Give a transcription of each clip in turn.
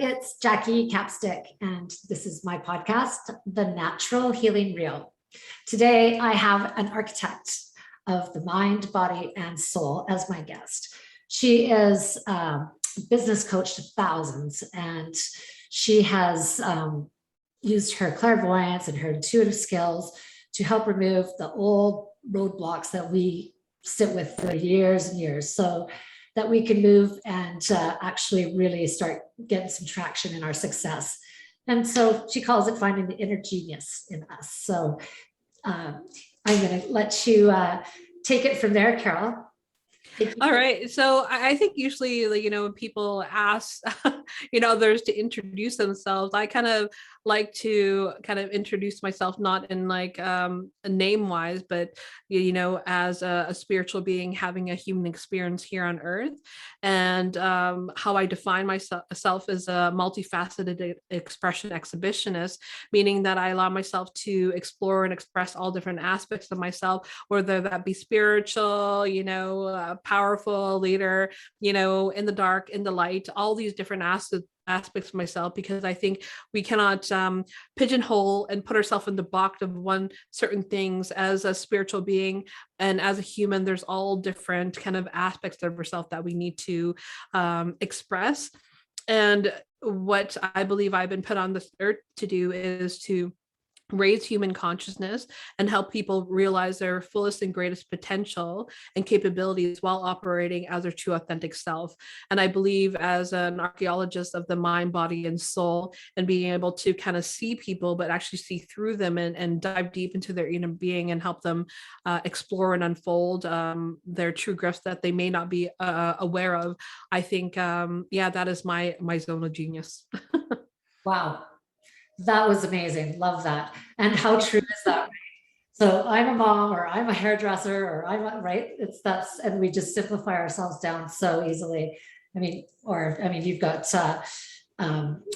it's Jackie Capstick, and this is my podcast, The Natural Healing Reel. Today, I have an architect of the mind, body, and soul as my guest. She is a business coach to thousands, and she has used her clairvoyance and her intuitive skills to help remove the old roadblocks that we sit with for years and years, so that we can move and actually really start getting some traction in our success. And so she calls it finding the inner genius in us. So I'm going to let you take it from there, Carol. All right. So I think usually, when people ask, others to introduce themselves, I kind of like to kind of introduce myself, not in a name wise, but, as a spiritual being having a human experience here on earth. And how I define myself as a multifaceted expression exhibitionist, meaning that I allow myself to explore and express all different aspects of myself, whether that be spiritual, powerful leader, in the dark, in the light, all these different aspects of myself, because I think we cannot pigeonhole and put ourselves in the box of one certain things. As a spiritual being and as a human, there's all different kind of aspects of ourselves that we need to express. And what I believe I've been put on this earth to do is to raise human consciousness and help people realize their fullest and greatest potential and capabilities while operating as their true authentic self. And I believe, as an archaeologist of the mind, body, and soul, and being able to kind of see people, but actually see through them and dive deep into their inner being and help them explore and unfold their true gifts that they may not be aware of. I think, that is my zone of genius. Wow. That was amazing. Love that. And how true is that? Right? So I'm a mom, or I'm a hairdresser, or right. And we just simplify ourselves down so easily. You've got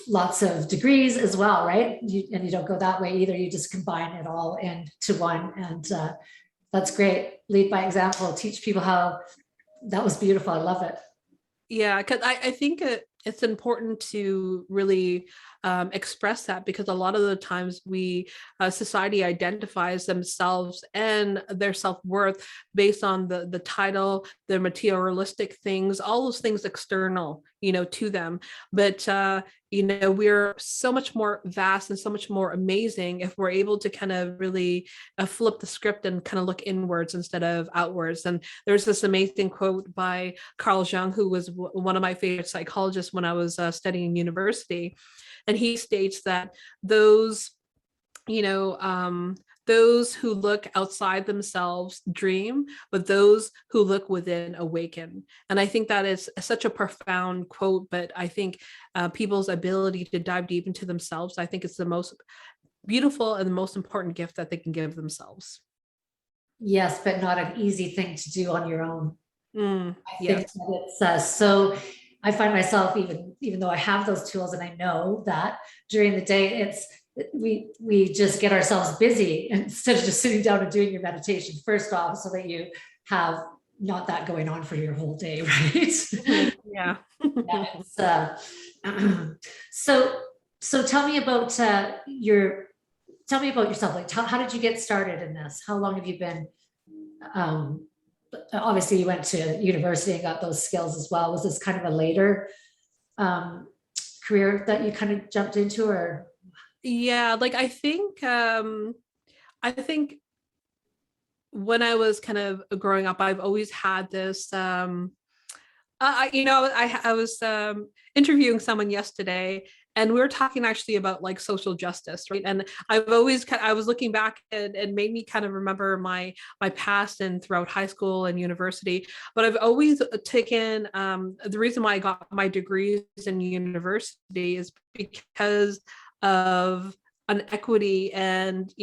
lots of degrees as well, right? And you don't go that way either. You just combine it all into one. And that's great. Lead by example, teach people how. That was beautiful. I love it. Yeah, because I think it's important to really express that, because a lot of the times society identifies themselves and their self-worth based on the title, their materialistic things, all those things external, to them. But we're so much more vast and so much more amazing if we're able to kind of really flip the script and kind of look inwards instead of outwards. And there's this amazing quote by Carl Jung, who was one of my favorite psychologists when I was studying university. And he states that those who look outside themselves dream, but those who look within awaken. And I think that is such a profound quote, but I think people's ability to dive deep into themselves, I think it's the most beautiful and the most important gift that they can give themselves. Yes, but not an easy thing to do on your own. I think yes. that it's so I find myself, even though I have those tools, and I know that during the day, we just get ourselves busy instead of just sitting down and doing your meditation first off, so that you have not that going on for your whole day, right? Yeah. So tell me about yourself. Like, how did you get started in this? How long have you been? Obviously you went to university and got those skills as well. Was this kind of a later career that you kind of jumped into, or? Yeah, I think when I was kind of growing up, I've always had this I was interviewing someone yesterday, and we were talking actually about social justice, right? And I was looking back, and made me kind of remember my past and throughout high school and university. But I've always taken the reason why I got my degrees in university is because of inequity and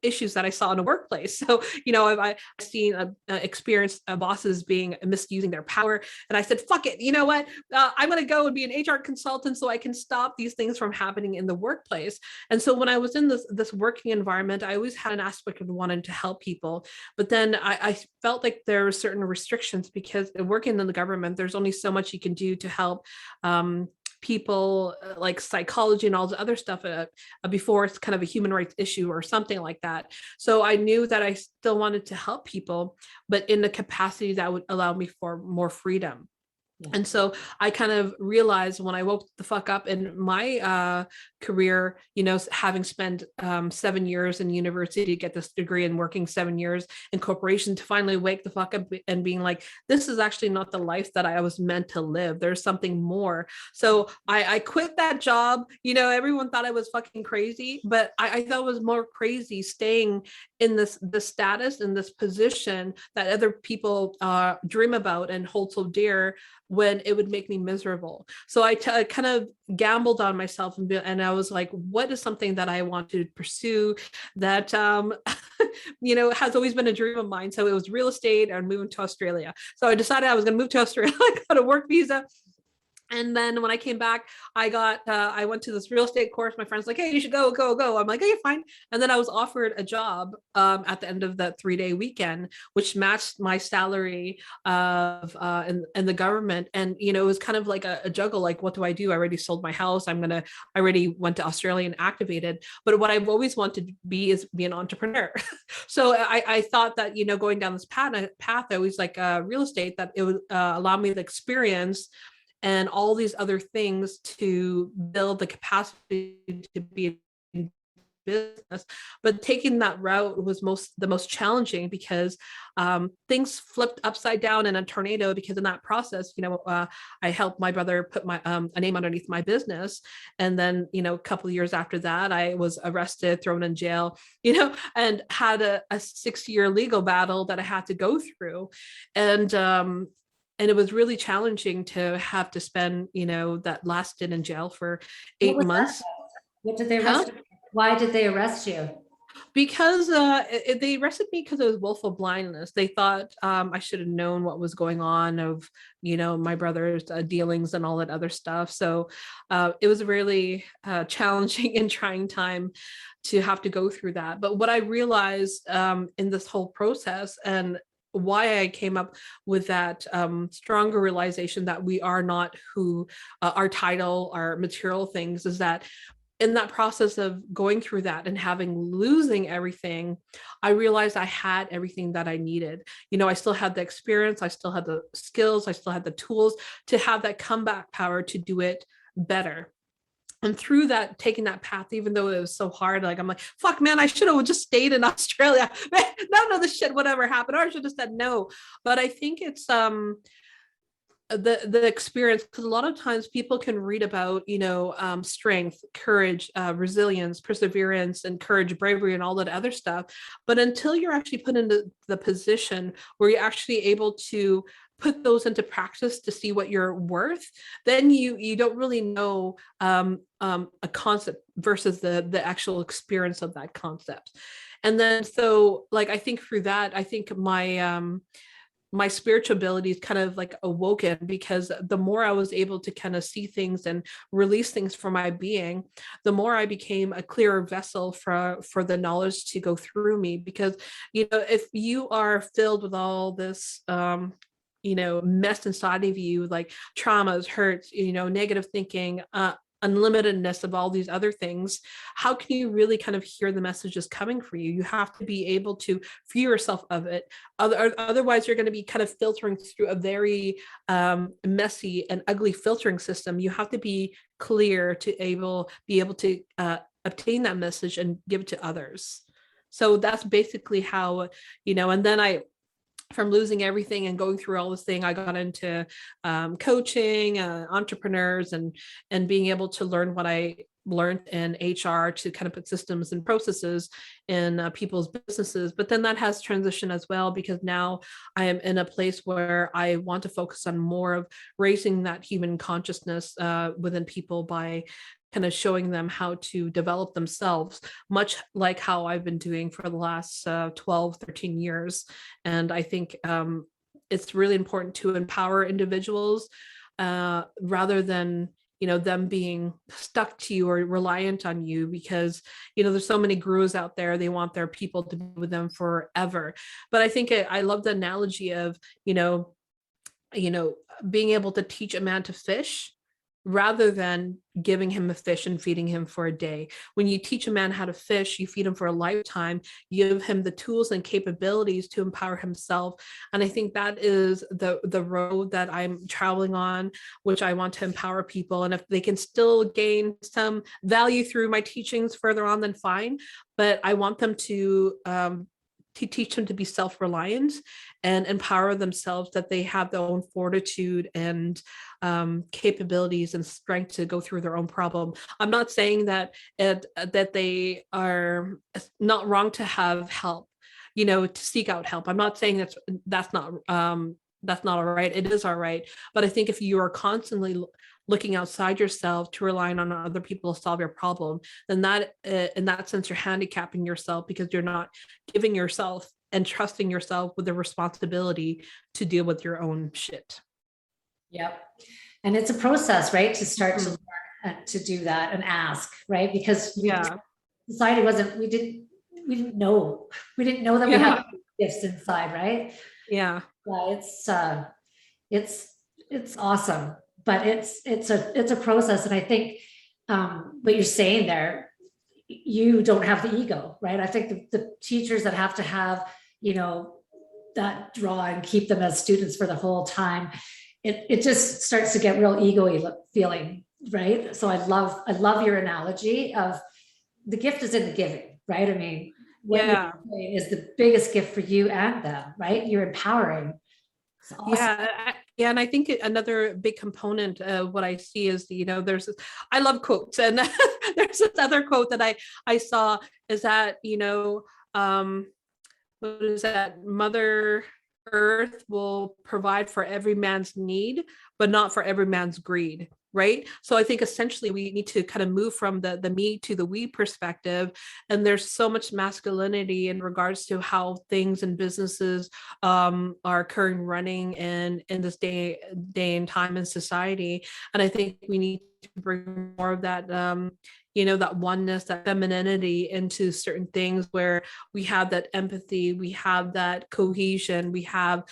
issues that I saw in a workplace. So I've seen experienced bosses being misusing their power, and I said, fuck it, you know what, I'm going to go and be an HR consultant so I can stop these things from happening in the workplace. And so when I was in this working environment, I always had an aspect of wanting to help people, but then I felt like there were certain restrictions, because working in the government, there's only so much you can do to help people like psychology and all the other stuff before it's kind of a human rights issue or something like that. So I knew that I still wanted to help people, but in the capacity that would allow me for more freedom. Yeah. And so I kind of realized when I woke the fuck up in my career, having spent 7 years in university to get this degree and working 7 years in corporation, to finally wake the fuck up and being like, this is actually not the life that I was meant to live. There's something more. So I quit that job. Everyone thought I was fucking crazy, but I thought it was more crazy staying in this status, in this position that other people dream about and hold so dear, when it would make me miserable. So I kind of gambled on myself, and I was like, what is something that I want to pursue that has always been a dream of mine? So it was real estate and moving to Australia. So I decided I was going to move to Australia. I got a work visa. And then when I came back, I went to this real estate course. My friend's like, hey, you should go. I'm like, okay, fine. And then I was offered a job at the end of that 3-day weekend, which matched my salary of in the government. And, it was kind of like a juggle. Like, what do I do? I already sold my house. I already went to Australia and activated. But what I've always wanted to be is be an entrepreneur. So I thought that, going down this path, I always like real estate, that it would allow me the experience and all these other things to build the capacity to be in business. But taking that route was the most challenging, because things flipped upside down in a tornado, because in that process, I helped my brother put my a name underneath my business. And then, a couple of years after that, I was arrested, thrown in jail, and had a 6-year legal battle that I had to go through. And it was really challenging to have to spend, that last stint in jail for 8 months. What did they arrest you? Why did they arrest you? Because they arrested me because it was willful blindness. They thought I should have known what was going on of, my brother's dealings and all that other stuff. So it was a really challenging and trying time to have to go through that. But what I realized in this whole process, and why I came up with that stronger realization that we are not who our title, our material things, is that in that process of going through that and losing everything, I realized I had everything that I needed. I still had the experience, I still had the skills, I still had the tools to have that comeback power to do it better. And through that, taking that path, even though it was so hard, like, I'm like, fuck, man, I should have just stayed in Australia. None of this shit would ever happen. Or I should have said no. But I think it's the experience, because a lot of times people can read about strength, courage, resilience, perseverance, and courage, bravery, and all that other stuff, but until you're actually put into the position where you're actually able to put those into practice to see what you're worth, then you don't really know a concept versus the actual experience of that concept. And then so, like, I think through that, I think my spiritual abilities kind of like awoken, because the more I was able to kind of see things and release things from my being, the more I became a clearer vessel for the knowledge to go through me. Because if you are filled with all this mess inside of you, like traumas, hurts, negative thinking, unlimitedness of all these other things, how can you really kind of hear the messages coming for you? You have to be able to free yourself of it. Otherwise, you're going to be kind of filtering through a very messy and ugly filtering system. You have to be clear to be able to obtain that message and give it to others. So that's basically how, and then from losing everything and going through all this thing, I got into coaching entrepreneurs and being able to learn what I learned in HR to kind of put systems and processes in people's businesses. But then that has transitioned as well, because now I am in a place where I want to focus on more of raising that human consciousness within people by kind of showing them how to develop themselves, much like how I've been doing for the last 12, 13 years. And I think it's really important to empower individuals rather than them being stuck to you or reliant on you, because there's so many gurus out there. They want their people to be with them forever. But I think I love the analogy of being able to teach a man to fish rather than giving him a fish and feeding him for a day. When you teach a man how to fish, you feed him for a lifetime, you give him the tools and capabilities to empower himself. And I think that is the road that I'm traveling on, which I want to empower people. And if they can still gain some value through my teachings further on, then fine. But I want them to teach them to be self-reliant and empower themselves, that they have their own fortitude and capabilities and strength to go through their own problem. I'm not saying that that they are not wrong to have help, to seek out help. I'm not saying that's not all right. It is all right. But I think if you are constantly looking outside yourself to relying on other people to solve your problem, then that in that sense you're handicapping yourself, because you're not giving yourself and trusting yourself with the responsibility to deal with your own shit. Yep. And it's a process, right? To start to learn to do that and ask, right? Because society we didn't know that we had gifts inside, right? Yeah. It's awesome, but it's a process. And I think what you're saying there, you don't have the ego, right? I think the teachers that have to have, that draw and keep them as students for the whole time, it just starts to get real ego-y feeling, right? So I love your analogy of the gift is in the giving, right? I mean, what you're doing is the biggest gift for you and them, right? You're empowering. Awesome. Yeah, and I think another big component of what I see is, there's this, I love quotes, and there's this other quote that I saw is that, what is that? Mother Earth will provide for every man's need, but not for every man's greed. Right. So I think essentially we need to kind of move from the me to the we perspective. And there's so much masculinity in regards to how things and businesses are occurring, running in this day and time in society. And I think we need to bring more of that, that oneness, that femininity into certain things, where we have that empathy, we have that cohesion, we have,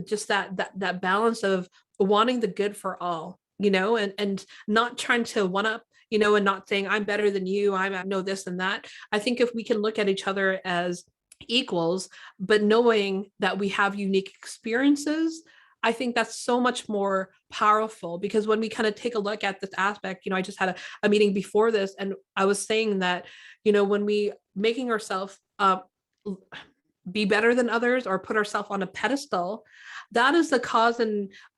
just that balance of wanting the good for all. And not trying to one up, and not saying I'm better than you, I know this and that. I think if we can look at each other as equals, but knowing that we have unique experiences, I think that's so much more powerful. Because when we kind of take a look at this aspect, I just had a meeting before this, and I was saying that, when we making ourselves be better than others or put ourselves on a pedestal, that is the cause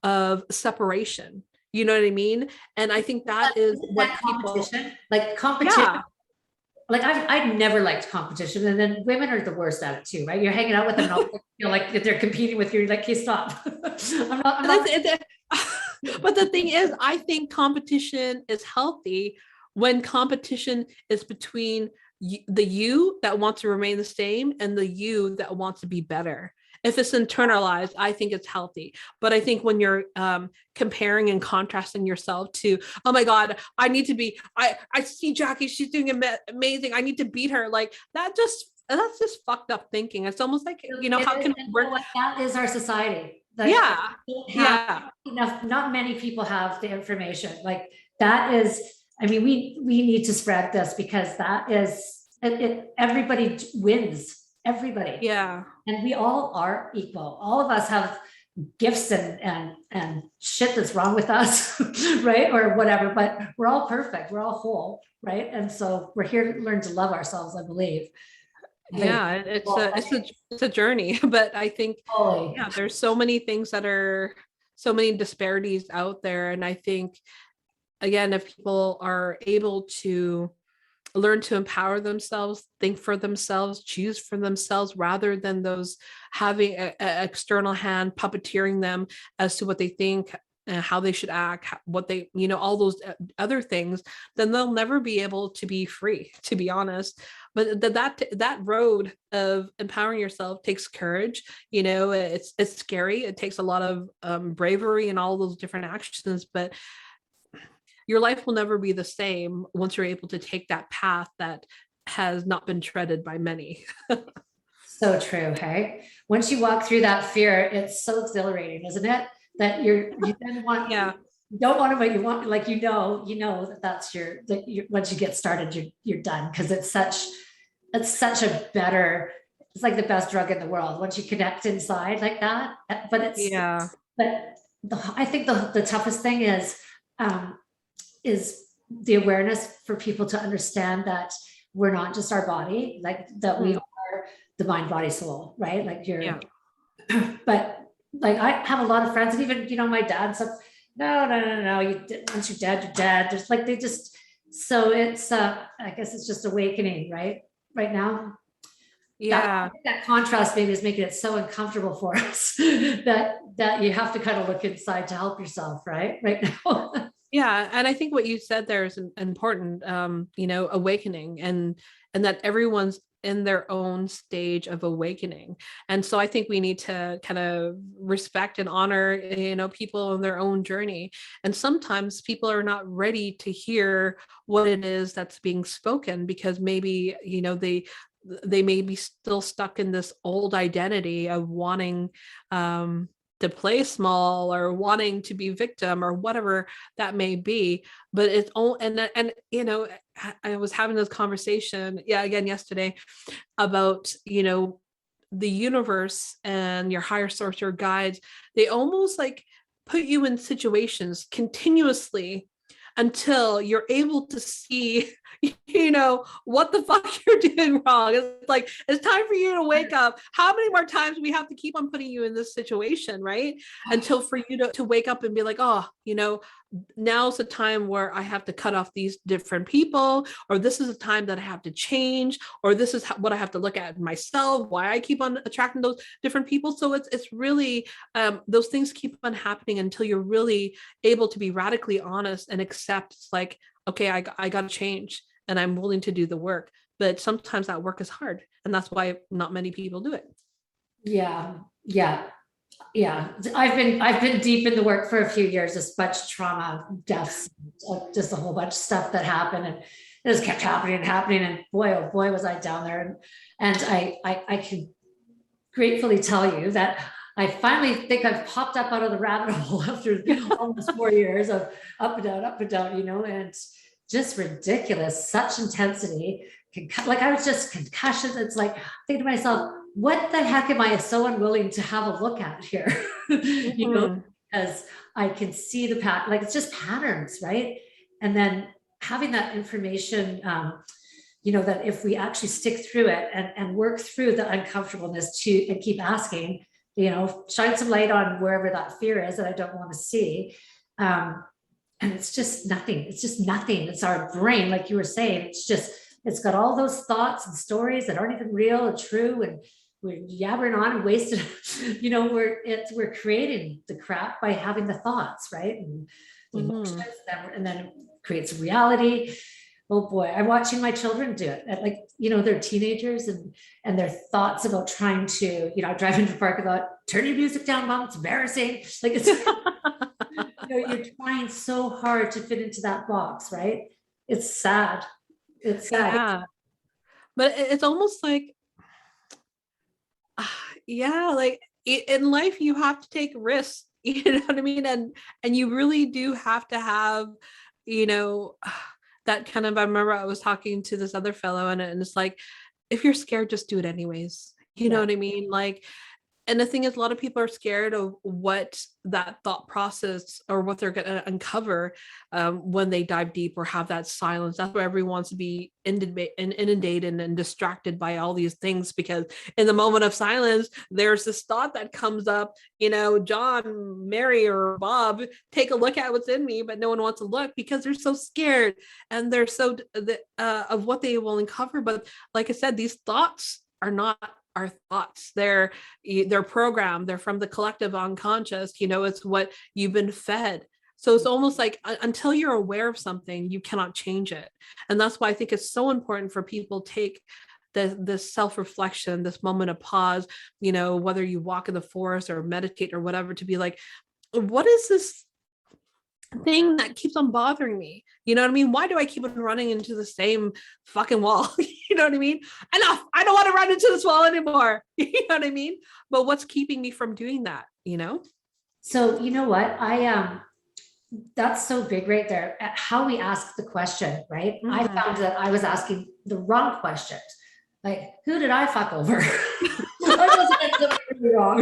of separation. You know what I mean? And I think that is what competition, like I've never liked competition, and then women are the worst at it too, right? You're hanging out with them, and like if they're competing with you, you're like, okay, stop. I'm not. But the thing is, I think competition is healthy when competition is between the you that wants to remain the same and the you that wants to be better. If it's internalized, I think it's healthy. But I think when you're comparing and contrasting yourself to, oh my God, I need to be, I see Jackie, she's doing amazing, I need to beat her. Like that's just fucked up thinking. It's almost like, how can we work? That is our society. Enough, not many people have the information. Like that is, I mean, we need to spread this, because that is, everybody wins. Everybody. Yeah. And we all are equal. All of us have gifts and shit that's wrong with us, right? Or whatever, but we're all perfect. We're all whole, right? And so we're here to learn to love ourselves, I believe. Yeah, it's a journey, but I think there's so many things so many disparities out there. And I think, again, if people are able to learn to empower themselves, think for themselves, choose for themselves, rather than those having an external hand puppeteering them as to what they think, how they should act, what they, all those other things, then they'll never be able to be free, to be honest. But that road of empowering yourself takes courage. It's scary. It takes a lot of bravery and all those different actions, but your life will never be the same once you're able to take that path that has not been treaded by many. So true. Hey, once you walk through that fear, it's so exhilarating, isn't it? That you then want, don't want to, but you want, like, that's once you get started, you're done. Cause it's such a better, it's like the best drug in the world once you connect inside like that. But Yeah. but I think the toughest thing um, is the awareness for people to understand that we're not just our body, like that we Mm. are the mind, body, soul, right? Like Yeah. but like I have a lot of friends, and even my dad and stuff. No, no, no, no. Once you're dead, you're dead. Just like they just. So it's I guess it's just awakening, right? Right now, Yeah. that contrast maybe is making it so uncomfortable for us that you have to kind of look inside to help yourself, right? Right now. Yeah, and I think what you said there is important, awakening, and that everyone's in their own stage of awakening. And so I think we need to kind of respect and honor, people on their own journey. And sometimes people are not ready to hear what it is that's being spoken because maybe, they may be still stuck in this old identity of wanting to play small or wanting to be victim or whatever that may be. But it's all, and I was having this conversation again yesterday about the universe and your higher source, your guides. They almost like put you in situations continuously until you're able to see what the fuck you're doing wrong. It's like it's time for you to wake up. How many more times we have to keep on putting you in this situation, right? Until for you to wake up and be like, oh, now's the time where I have to cut off these different people, or this is a time that I have to change, or this is what I have to look at myself, why I keep on attracting those different people. So it's really those things keep on happening until you're really able to be radically honest and accept. It's like, okay, I got to change, and I'm willing to do the work. But sometimes that work is hard, and that's why not many people do it. Yeah, yeah, yeah. I've been deep in the work for a few years. Just much trauma, deaths, just a whole bunch of stuff that happened, and it just kept happening and happening. And boy, oh boy, was I down there. And I can gratefully tell you that I finally think I've popped up out of the rabbit hole after almost 4 years of up and down, and just ridiculous, such intensity. Like I was just concussions. It's like thinking to myself, what the heck am I so unwilling to have a look at here? Mhm. Because I can see the pattern, like it's just patterns, right? And then having that information, that if we actually stick through it and work through the uncomfortableness and keep asking, shine some light on wherever that fear is that I don't want to see. And it's just nothing. It's just nothing. It's our brain, like you were saying, it's got all those thoughts and stories that aren't even real or true. And we're yabbering on and wasting, we're creating the crap by having the thoughts, right? And the emotions, Mhm. and then it creates reality. Oh boy, I'm watching my children do it. Like, they're teenagers and their thoughts about trying to, I drive into the parking lot, turn your music down, mom, it's embarrassing. Like it's, you're trying so hard to fit into that box, right? It's sad. It's sad. Yeah, but it's almost like yeah, like in life you have to take risks. You know what I mean? And you really do have to have, you know that kind of, I remember I was talking to this other fellow, and it's like, if you're scared, just do it anyways. You know Yeah. what I mean? Like, and the thing is, a lot of people are scared of what that thought process or what they're going to uncover when they dive deep or have that silence. That's where everyone wants to be inundated and distracted by all these things, because in the moment of silence, there's this thought that comes up, John, Mary, or Bob, take a look at what's in me, but no one wants to look because they're so scared and they're so of what they will uncover. But like I said, these thoughts are not our thoughts. They're programmed. They're from the collective unconscious. It's what you've been fed. So it's almost like until you're aware of something, you cannot change it. And that's why I think it's so important for people to take this self-reflection, this moment of pause, whether you walk in the forest or meditate or whatever, to be like, what is this thing that keeps on bothering me? You know what I mean? Why do I keep on running into the same fucking wall? You know what I mean? Enough. I don't want to run into this wall anymore. You know what I mean? But what's keeping me from doing that? So you know what? that's so big right there. How we ask the question, right? I Mhm. found that I was asking the wrong questions. Like, who did I fuck over? I was getting something really wrong.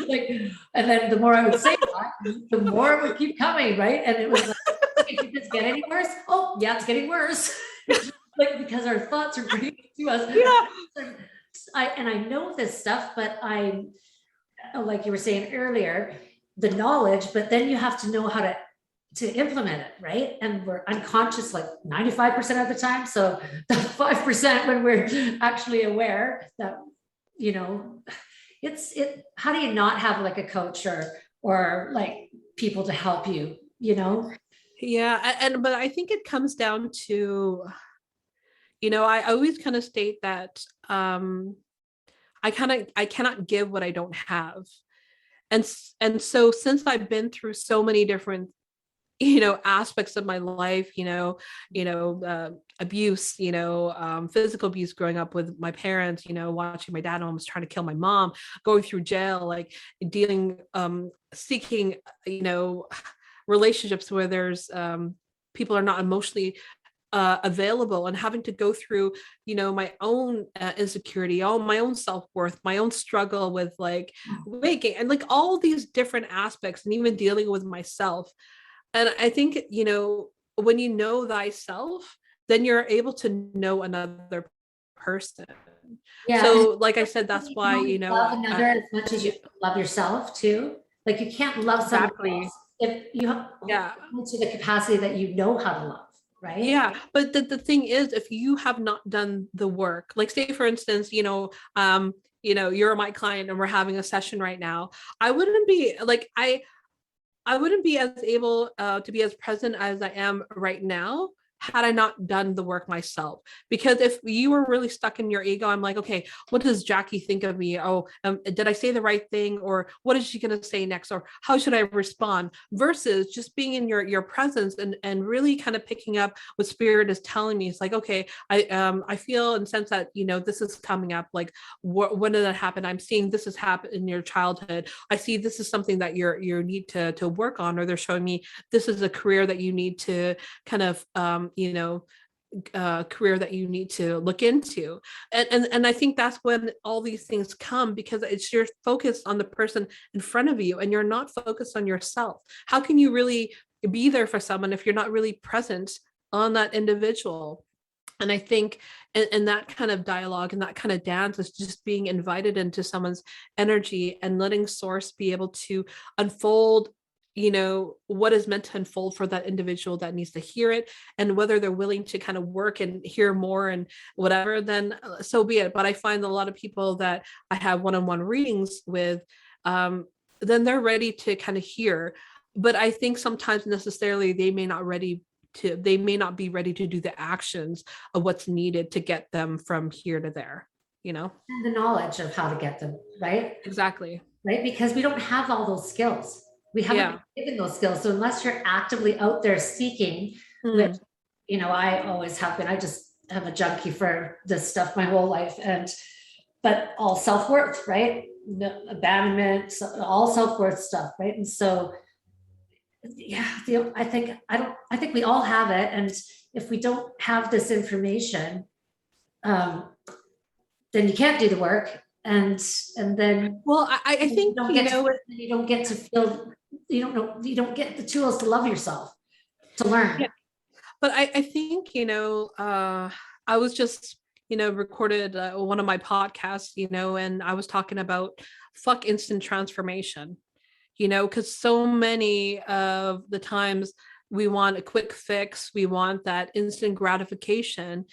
Like, and then the more I would say that, the more it would keep coming, right? And it was like, if it's get any worse, oh yeah, it's getting worse. Like, because our thoughts are bringing it to us. Yeah. And I know this stuff, but like you were saying earlier, the knowledge, but then you have to know how to implement it, right? And we're unconscious like 95% of the time. So the 5% when we're actually aware that, you know, how do you not have like a coach or like people to help you, you know? Yeah. But I think it comes down to, I always kind of state that I cannot give what I don't have. And so since I've been through so many different aspects of my life, abuse, physical abuse growing up with my parents, watching my dad almost trying to kill my mom, going through jail, like dealing seeking relationships where there's people are not emotionally available, and having to go through my own insecurity, all my own self-worth, my own struggle with like waking, and like all these different aspects, and even dealing with myself. And I think, when you know thyself, then you're able to know another person. Yeah. So, like I said, that's You can why, only love another as much as you love yourself too. Like you can't love someone exactly. else if you have Yeah. to the capacity that you know how to love, right? Yeah. But the thing is, if you have not done the work, like say, for instance, you're my client and we're having a session right now, I wouldn't be like, I wouldn't be as able to be as present as I am right now had I not done the work myself. Because if you were really stuck in your ego, I'm like, okay, what does Jackie think of me? Oh, did I say the right thing? Or what is she going to say next? Or how should I respond? Versus just being in your presence and really kind of picking up what spirit is telling me. It's like, okay, I feel and sense that, this is coming up. Like, when did that happen? I'm seeing this has happened in your childhood. I see this is something that you need to work on, or they're showing me this is a career that you need to kind of career that you need to look into. And I think that's when all these things come, because it's you're focused on the person in front of you and you're not focused on yourself. How can you really be there for someone if you're not really present on that individual? And I think in that kind of dialogue and that kind of dance is just being invited into someone's energy and letting source be able to unfold, what is meant to unfold for that individual that needs to hear it. And whether they're willing to kind of work and hear more and whatever, then so be it. But I find a lot of people that I have one-on-one readings with, then they're ready to kind of hear. But I think sometimes necessarily they may not be ready to do the actions of what's needed to get them from here to there, And the knowledge of how to get them, right? exactly. Right? Because we don't have all those skills. We haven't Yeah. been given those skills. So unless you're actively out there seeking, which, Mm. I always have been, I just have a junkie for this stuff my whole life. But all self-worth, right? No, abandonment, all self-worth stuff, right? And so, yeah, I think we all have it. And if we don't have this information, um, then you can't do the work. And then Well, I you think, don't get to, you don't get to feel, you don't know, you don't get the tools to love yourself, to yeah, learn. but I think, I was just, recorded one of my podcasts, and I was talking about fuck instant transformation, because so many of the times we want a quick fix, we want that instant gratification.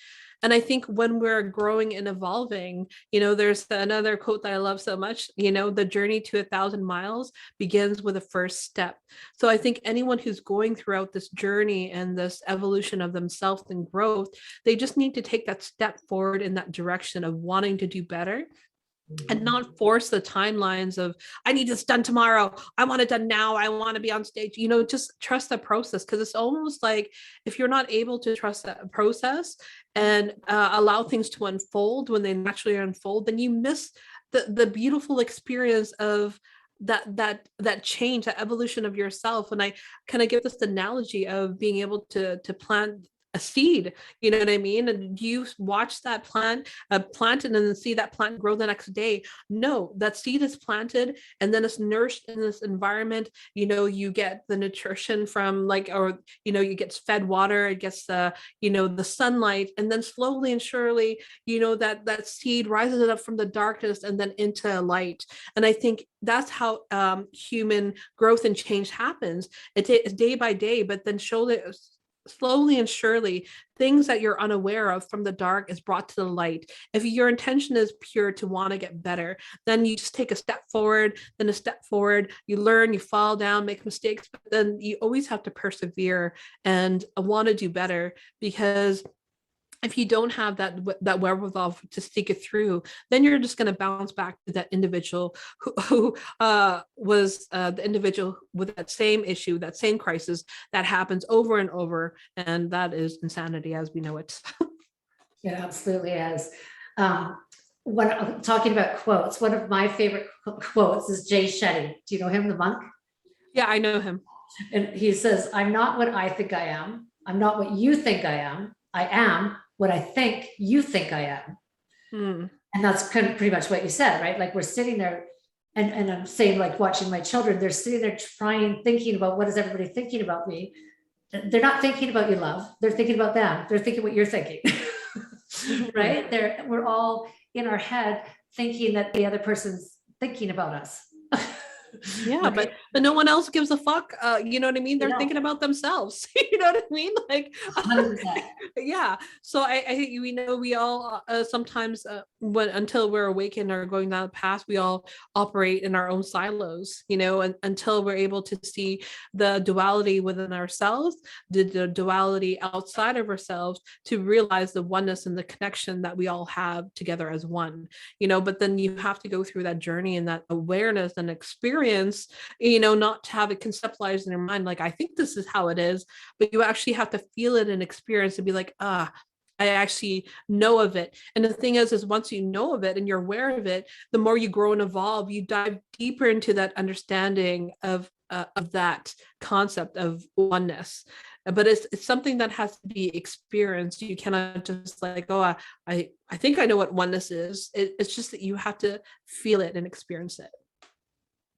And I think when we're growing and evolving, there's another quote that I love so much, the journey to 1,000 miles begins with a first step. So I think anyone who's going throughout this journey and this evolution of themselves and growth, they just need to take that step forward in that direction of wanting to do better, and not force the timelines of I need this done tomorrow, I want it done now, I want to be on stage. Just trust the process, because it's almost like if you're not able to trust that process and allow things to unfold when they naturally unfold, then you miss the beautiful experience of that change, that evolution of yourself. And I kind of give this analogy of being able to plant a seed, you know what I mean? And you watch that plant and then see that plant grow the next day. No, that seed is planted and then it's nourished in this environment. You get the nutrition from or you get fed water, it gets the sunlight, and then slowly and surely, that seed rises it up from the darkness and then into light. And I think that's how human growth and change happens. It's day by day, but then slowly and surely, things that you're unaware of from the dark is brought to the light. If your intention is pure to want to get better, then you just take a step forward, then a step forward, you learn, you fall down, make mistakes, but then you always have to persevere and want to do better. Because if you don't have that wherewithal to stick it through, then you're just going to bounce back to that individual who was the individual with that same issue, that same crisis that happens over and over. And that is insanity as we know it. It absolutely is. When I'm talking about quotes, one of my favorite quotes is Jay Shetty. Do you know him, the monk? Yeah, I know him. And he says, "I'm not what I think I am. I'm not what you think I am. I am what I think you think I am." And that's pretty much what you said, right? Like we're sitting there and I'm saying, like watching my children, they're sitting there thinking about what is everybody thinking about me. They're not thinking about you, love. They're thinking about them. They're thinking what you're thinking, right? We're all in our head thinking that the other person's thinking about us. Yeah, right? but no one else gives a fuck. You know what I mean? They're thinking about themselves. You know what I mean? Like, 100%. yeah. So I think we all sometimes until we're awakened or going down the path, we all operate in our own silos. And until we're able to see the duality within ourselves, the duality outside of ourselves, to realize the oneness and the connection that we all have together as one. But then you have to go through that journey and that awareness and experience, not to have it conceptualized in your mind, like, I think this is how it is, but you actually have to feel it and experience and be like, I actually know of it. And the thing is once you know of it and you're aware of it, the more you grow and evolve, you dive deeper into that understanding of that concept of oneness. But it's something that has to be experienced. You cannot just like, oh, I think I know what oneness is. It's just that you have to feel it and experience it.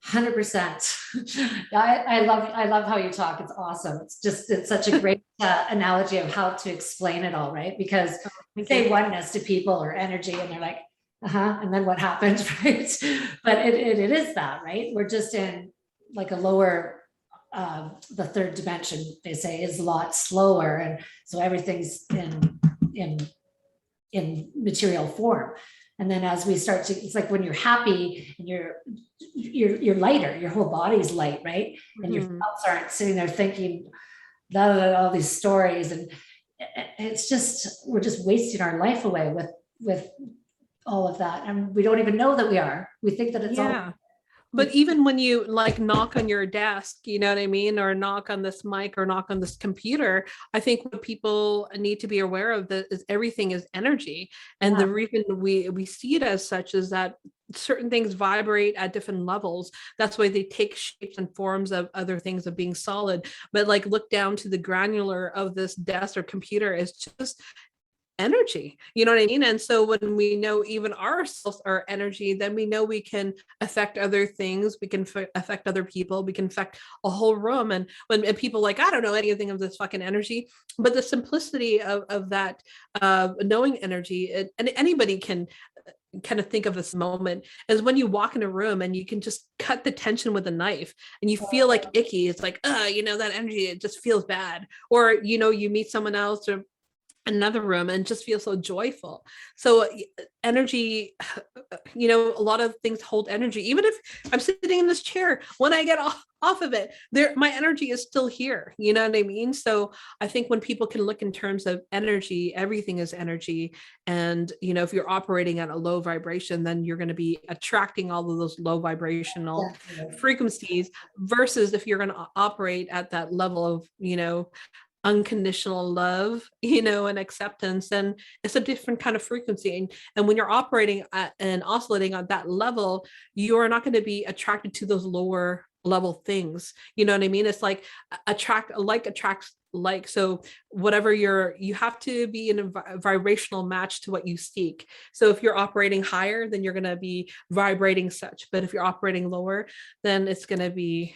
100%. I love how you talk. It's awesome. It's such a great analogy of how to explain it all, right? Because we say oneness to people or energy and they're like, and then what happens, right? But it is that, right? We're just in like a lower, the third dimension, they say, is a lot slower. And so everything's in material form. And then as we start to, it's like when you're happy and you're lighter, your whole body's light, right? And your thoughts aren't sitting there thinking all these stories. And it's just, we're just wasting our life away with all of that. And we don't even know that we are. We think that it's all. But even when you like knock on your desk, you know what I mean, or knock on this mic or knock on this computer, I think what people need to be aware of is everything is energy. And the reason we see it as such is that certain things vibrate at different levels. That's why they take shapes and forms of other things of being solid. But like look down to the granular of this desk or computer, is just energy, you know what I mean? And so when we know even ourselves are energy, then we know we can affect other things, we can affect other people, we can affect a whole room. And when people like, I don't know anything of this fucking energy, but the simplicity of that knowing energy, and anybody can kind of think of this moment as when you walk in a room and you can just cut the tension with a knife and you feel like icky. It's like, that energy, it just feels bad. Or, you meet someone else or another room and just feel so joyful. So energy, a lot of things hold energy. Even if I'm sitting in this chair, when I get off of it, my energy is still here. You know what I mean? So I think when people can look in terms of energy, everything is energy. And, if you're operating at a low vibration, then you're going to be attracting all of those low vibrational frequencies, versus if you're going to operate at that level of, unconditional love, and acceptance, then it's a different kind of frequency. And when you're operating at and oscillating on that level, you're not going to be attracted to those lower level things. You know what I mean? It's like attracts like. So whatever you have to be in a vibrational match to what you seek. So if you're operating higher, then you're going to be vibrating such. But if you're operating lower, then it's going to be,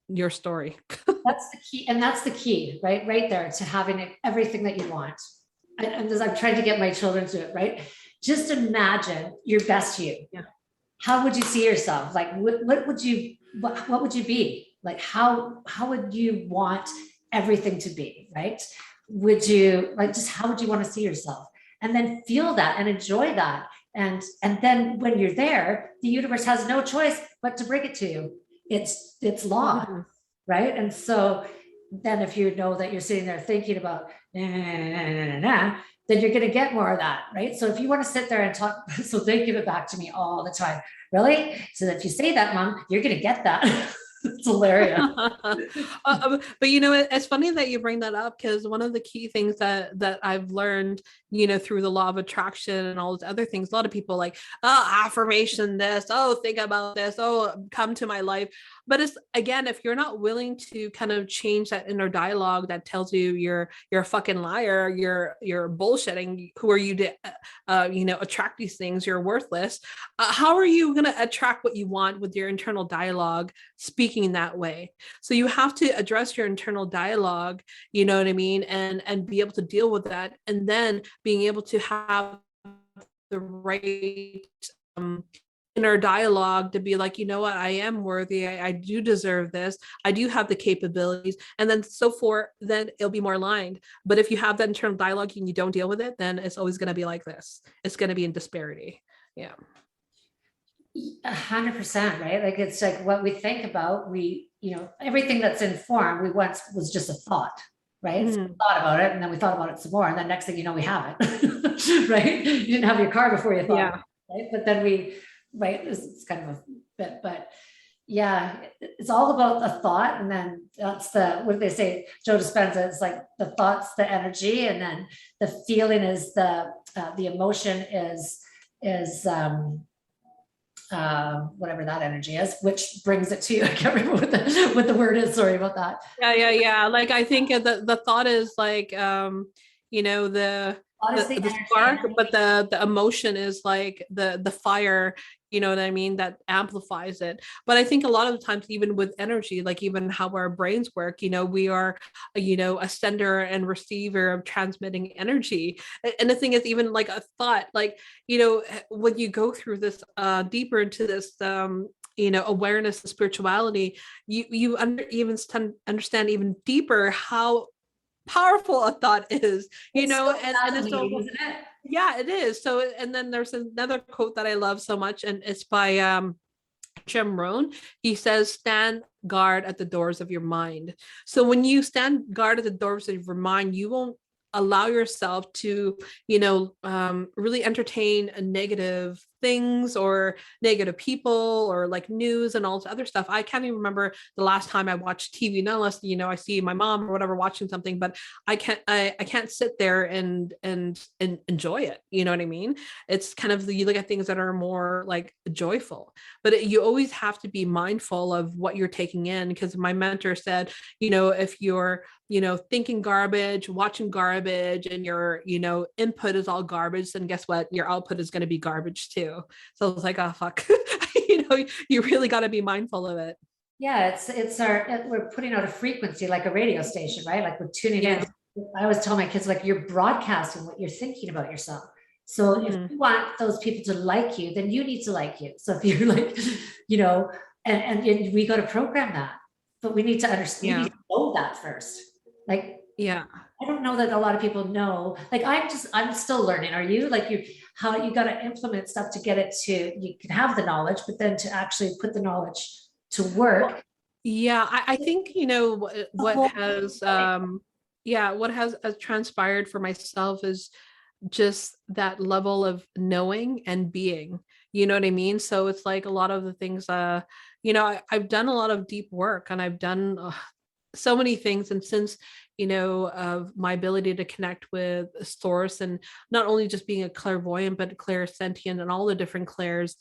your story. That's the key. And that's the key, right? Right there, to having everything that you want. And as I'm trying to get my children to it, right? Just imagine your best you. Yeah. How would you see yourself? Like, what would you be? Like, how would you want everything to be, right? Would you like, just how would you want to see yourself? And then feel that and enjoy that. And then when you're there, the universe has no choice but to bring it to you. It's law, right? And so then if you know that you're sitting there thinking about then you're going to get more of that, right? So if you want to sit there and talk, so they give it back to me all the time. Really? So if you say that, Mom, you're going to get that. It's hilarious. But it's funny that you bring that up, because one of the key things that I've learned, through the law of attraction and all those other things, a lot of people like, oh, affirmation this, oh, think about this, oh, come to my life. But it's, again, if you're not willing to kind of change that inner dialogue that tells you you're a fucking liar, you're bullshitting, who are you to attract these things, you're worthless, how are you going to attract what you want with your internal dialogue speaking that way? So you have to address your internal dialogue, you know what I mean, and be able to deal with that, and then being able to have the right inner dialogue to be like, you know what, I am worthy, I do deserve this, I do have the capabilities, and then so forth, then it'll be more aligned. But if you have that internal dialogue and you don't deal with it, then it's always going to be like this. It's going to be in disparity. Yeah. 100%, right? Like, it's like what we think about, everything that's in form, we once was just a thought, right? So we thought about it, and then we thought about it some more, and then next thing you know, we have it, right? You didn't have your car before you thought, Yeah. right? But then right, it's kind of a bit, but yeah, it's all about the thought. And then that's what do they say, Joe Dispenza, it's like the thought's the energy, and then the feeling is the emotion is whatever that energy is, which brings it to you. I can't remember what the word is. Sorry about that. Yeah. Like, I think the thought is like, the spark, but the emotion is like the fire, you know what I mean, that amplifies it. But I think a lot of the times, even with energy, like even how our brains work, we are a sender and receiver of transmitting energy. And the thing is, even like a thought, like, when you go through this deeper into this awareness and spirituality, you understand even deeper how powerful a thought is, and it's so, isn't it? Yeah, it is. So, and then there's another quote that I love so much, and it's by Jim Rohn. He says, stand guard at the doors of your mind. So when you stand guard at the doors of your mind, you won't allow yourself to, really entertain negative things or negative people or like news and all this other stuff. I can't even remember the last time I watched TV, not unless, I see my mom or whatever watching something, but I can't sit there and enjoy it. You know what I mean? It's kind of, you look at things that are more like joyful, but you always have to be mindful of what you're taking in. Because my mentor said, if you're, thinking garbage, watching garbage, and your, input is all garbage, then guess what? Your output is going to be garbage too. So I was like, oh, fuck, you really got to be mindful of it. Yeah. We're putting out a frequency, like a radio station, right? Like we're tuning in. I always tell my kids, like, you're broadcasting what you're thinking about yourself. So if you want those people to like you, then you need to like you. So if you're like, and we got to program that, but we need to understand, you need to know that first. Like, I don't know that a lot of people know. Like, I'm still learning. Are you? Like, how you got to implement stuff to get it to, you can have the knowledge, but then to actually put the knowledge to work. I think, what has transpired for myself is just that level of knowing and being, you know what I mean? So it's like a lot of the things, I've done a lot of deep work, and I've done so many things. And since, of my ability to connect with a source, and not only just being a clairvoyant, but clairsentient and all the different clairs,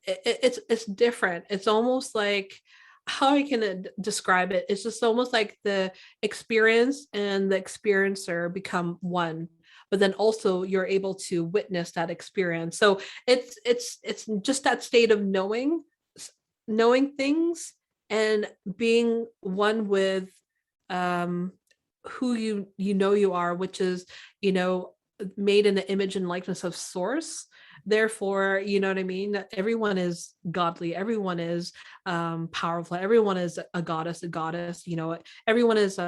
it's different. It's almost like, how I can describe it, it's just almost like the experience and the experiencer become one, but then also you're able to witness that experience. So it's just that state of knowing things and being one with um who you are, which is, you know made in the image and likeness of source. Therefore, you know what I mean, that everyone is godly, everyone is powerful, everyone is a goddess, everyone is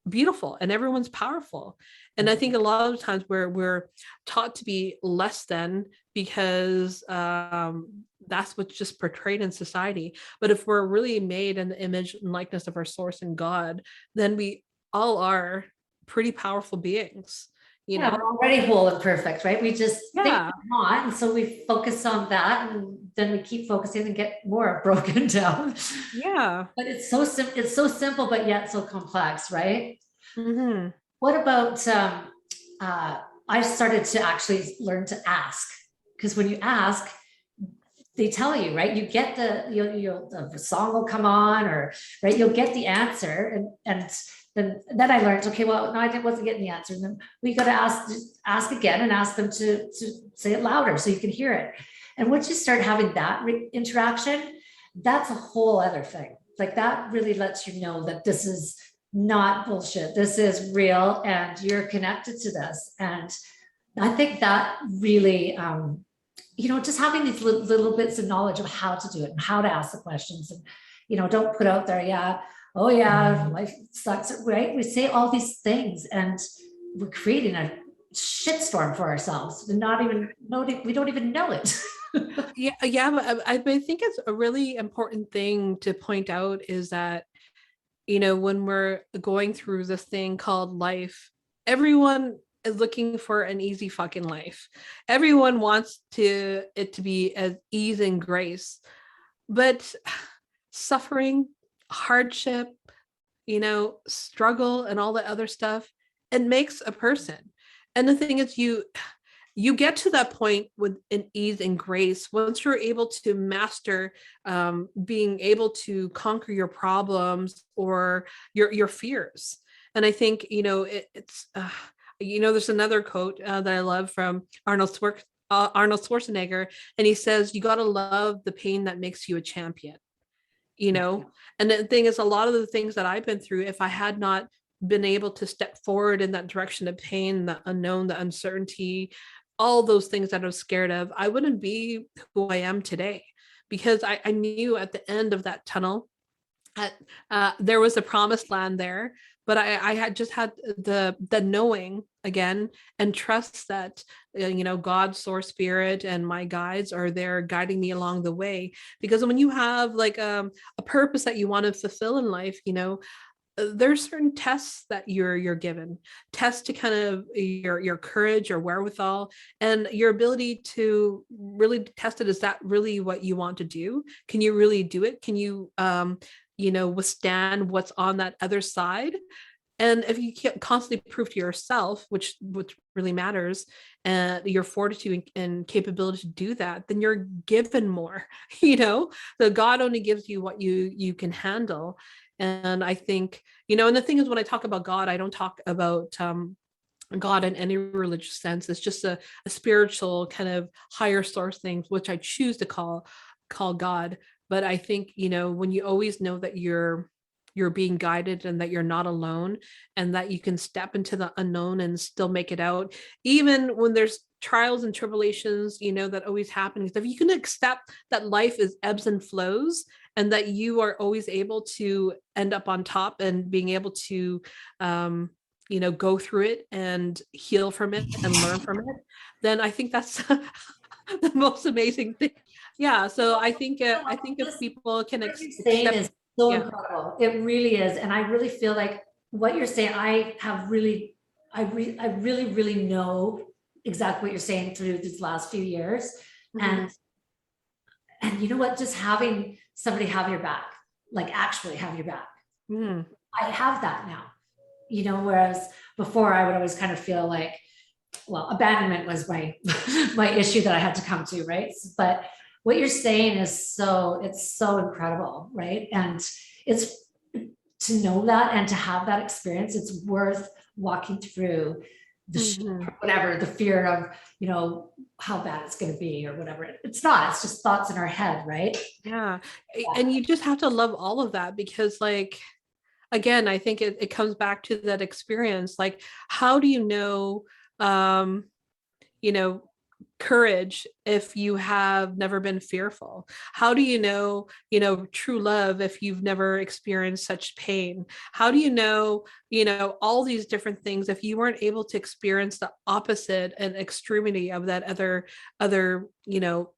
beautiful, and everyone's powerful. And I think a lot of times we're taught to be less than, because that's what's just portrayed in society. But if we're really made in the image and likeness of our source and God, then we all are pretty powerful beings, Yeah, we're already whole and perfect, right? We just think Yeah. we're not, and so we focus on that, and then we keep focusing and get more broken down. Yeah. But it's so simple, but yet so complex, right? Hmm. What about I've started to actually learn to ask, because when you ask, they tell you, right? You get the song will come on, or right, you'll get the answer, and then I learned, okay, well, no, I wasn't getting the answer. And then we got to ask again, and ask them to say it louder so you can hear it. And once you start having that interaction, that's a whole other thing. Like, that really lets you know that this is not bullshit. This is real, and you're connected to this. And I think that really, just having these little bits of knowledge of how to do it and how to ask the questions, and, don't put out there, yeah, oh yeah, life sucks, right? We say all these things, and we're creating a shitstorm for ourselves, and we don't even know it. Yeah, but I think it's a really important thing to point out is that, when we're going through this thing called life, everyone is looking for an easy fucking life. Everyone wants it to be as ease and grace, but suffering, hardship, struggle, and all that other stuff, it makes a person. And the thing is, you get to that point with an ease and grace once you're able to master being able to conquer your problems or your fears. And I think, there's another quote that I love from Arnold Schwarzenegger, and he says, "You got to love the pain that makes you a champion." And the thing is, a lot of the things that I've been through, if I had not been able to step forward in that direction of pain, the unknown, the uncertainty, all those things that I was scared of, I wouldn't be who I am today, because I knew at the end of that tunnel, there was a promised land there. But I had just had the knowing again, and trust that God, source, spirit, and my guides are there guiding me along the way. Because when you have like a purpose that you want to fulfill in life, there's certain tests that you're given, tests to kind of your courage, your wherewithal, and your ability to really test it. Is that really what you want to do? Can you really do it? Can you withstand what's on that other side? And if you can't constantly prove to yourself, which really matters, and your fortitude and capability to do that, then you're given more. So God only gives you what you can handle. And I think, and the thing is, when I talk about God, I don't talk about God in any religious sense. It's just a spiritual kind of higher source thing, which I choose to call God. But I think, when you always know that you're being guided, and that you're not alone, and that you can step into the unknown and still make it out, even when there's trials and tribulations, that always happen. If you can accept that life is ebbs and flows, and that you are always able to end up on top, and being able to go through it and heal from it and learn from it, then I think that's the most amazing thing. Yeah. So I think if people can What you're saying step, is so yeah. incredible. It really is. And I really feel like what you're saying, I really know exactly what you're saying through these last few years. Mhm. And you know what, just having somebody have your back, like actually have your back, Mhm. I have that now, whereas before I would always kind of feel like, well, abandonment was my my issue that I had to come to, right? But what you're saying is it's so incredible, right? And it's to know that and to have that experience, it's worth walking through Mhm. whatever the fear of, how bad it's going to be or whatever. It's not, it's just thoughts in our head, right? Yeah. Yeah. And you just have to love all of that because like, again, I think it comes back to that experience. Like, how do you know, um, you know, courage if you have never been fearful? How do you know, true love if you've never experienced such pain? How do you know, all these different things if you weren't able to experience the opposite and extremity of that other, you know,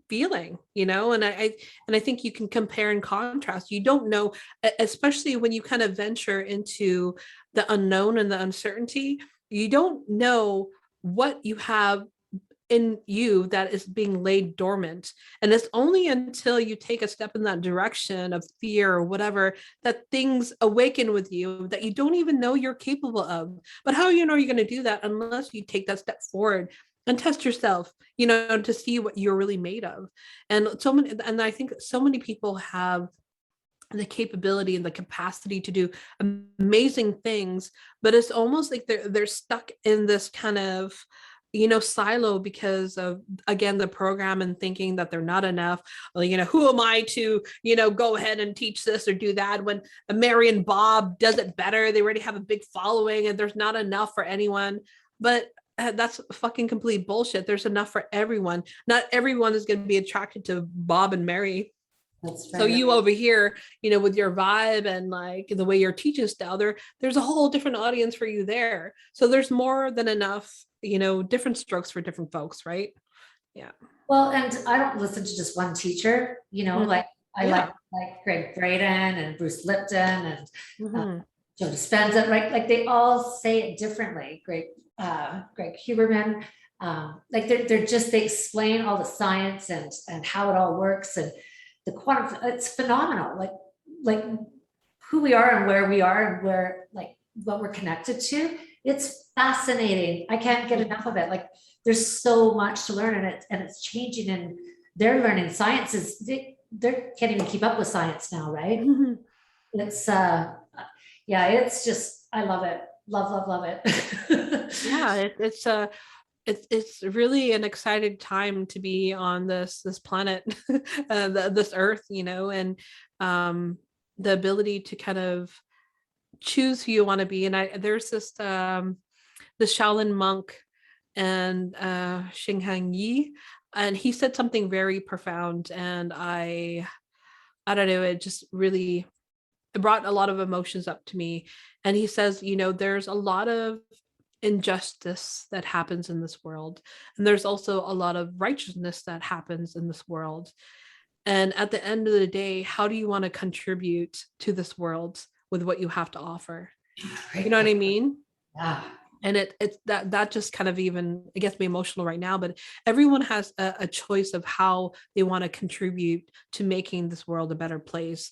feeling, you know? And I think you can compare and contrast. You don't know, especially when you kind of venture into the unknown and the uncertainty, you don't know what you have in you that is being laid dormant. And it's only until you take a step in that direction of fear or whatever that things awaken with you that you don't even know you're capable of. But how you know you're going to do that unless you take that step forward and test yourself, you know, to see what you're really made of. And I think so many people have the capability and the capacity to do amazing things, but it's almost like they're stuck in this kind of, you know, silo because of, again, the program and thinking that they're not enough. Well, you know, who am I to, you know, go ahead and teach this or do that when Mary and Bob does it better? They already have a big following and there's not enough for anyone. But that's fucking complete bullshit. There's enough for everyone. Not everyone is going to be attracted to Bob and Mary. That's So right. you over here, you know, with your vibe and like the way you're teaching style, there's a whole different audience for you there. So there's more than enough, you know, different strokes for different folks, right? Yeah. Well, and I don't listen to just one teacher, Mhm. like I Yeah. like Greg Braden and Bruce Lipton and Hmm. Joe Dispenza, right? Like they all say it differently. Greg Huberman, like they explain all the science and how it all works and the quantum. It's phenomenal. Like who we are and where we are and where like what we're connected to. It's fascinating. I can't get enough of it. Like there's so much to learn and it's changing and they're learning sciences. They can't even keep up with science now, right? Hmm. It's yeah, it's just I love it. Love it. Yeah, it's really an exciting time to be on this planet, this earth, you know, and um, the ability to kind of choose who you want to be. And there's the Shaolin monk and Xinghang Yi, and he said something very profound, and I don't know, it just really it brought a lot of emotions up to me. And he says, you know, there's a lot of injustice that happens in this world, and there's also a lot of righteousness that happens in this world. And at the end of the day, how do you want to contribute to this world with what you have to offer? You Great know what point. I mean? Yeah. And it's that just kind of even it gets me emotional right now, but everyone has a choice of how they want to contribute to making this world a better place.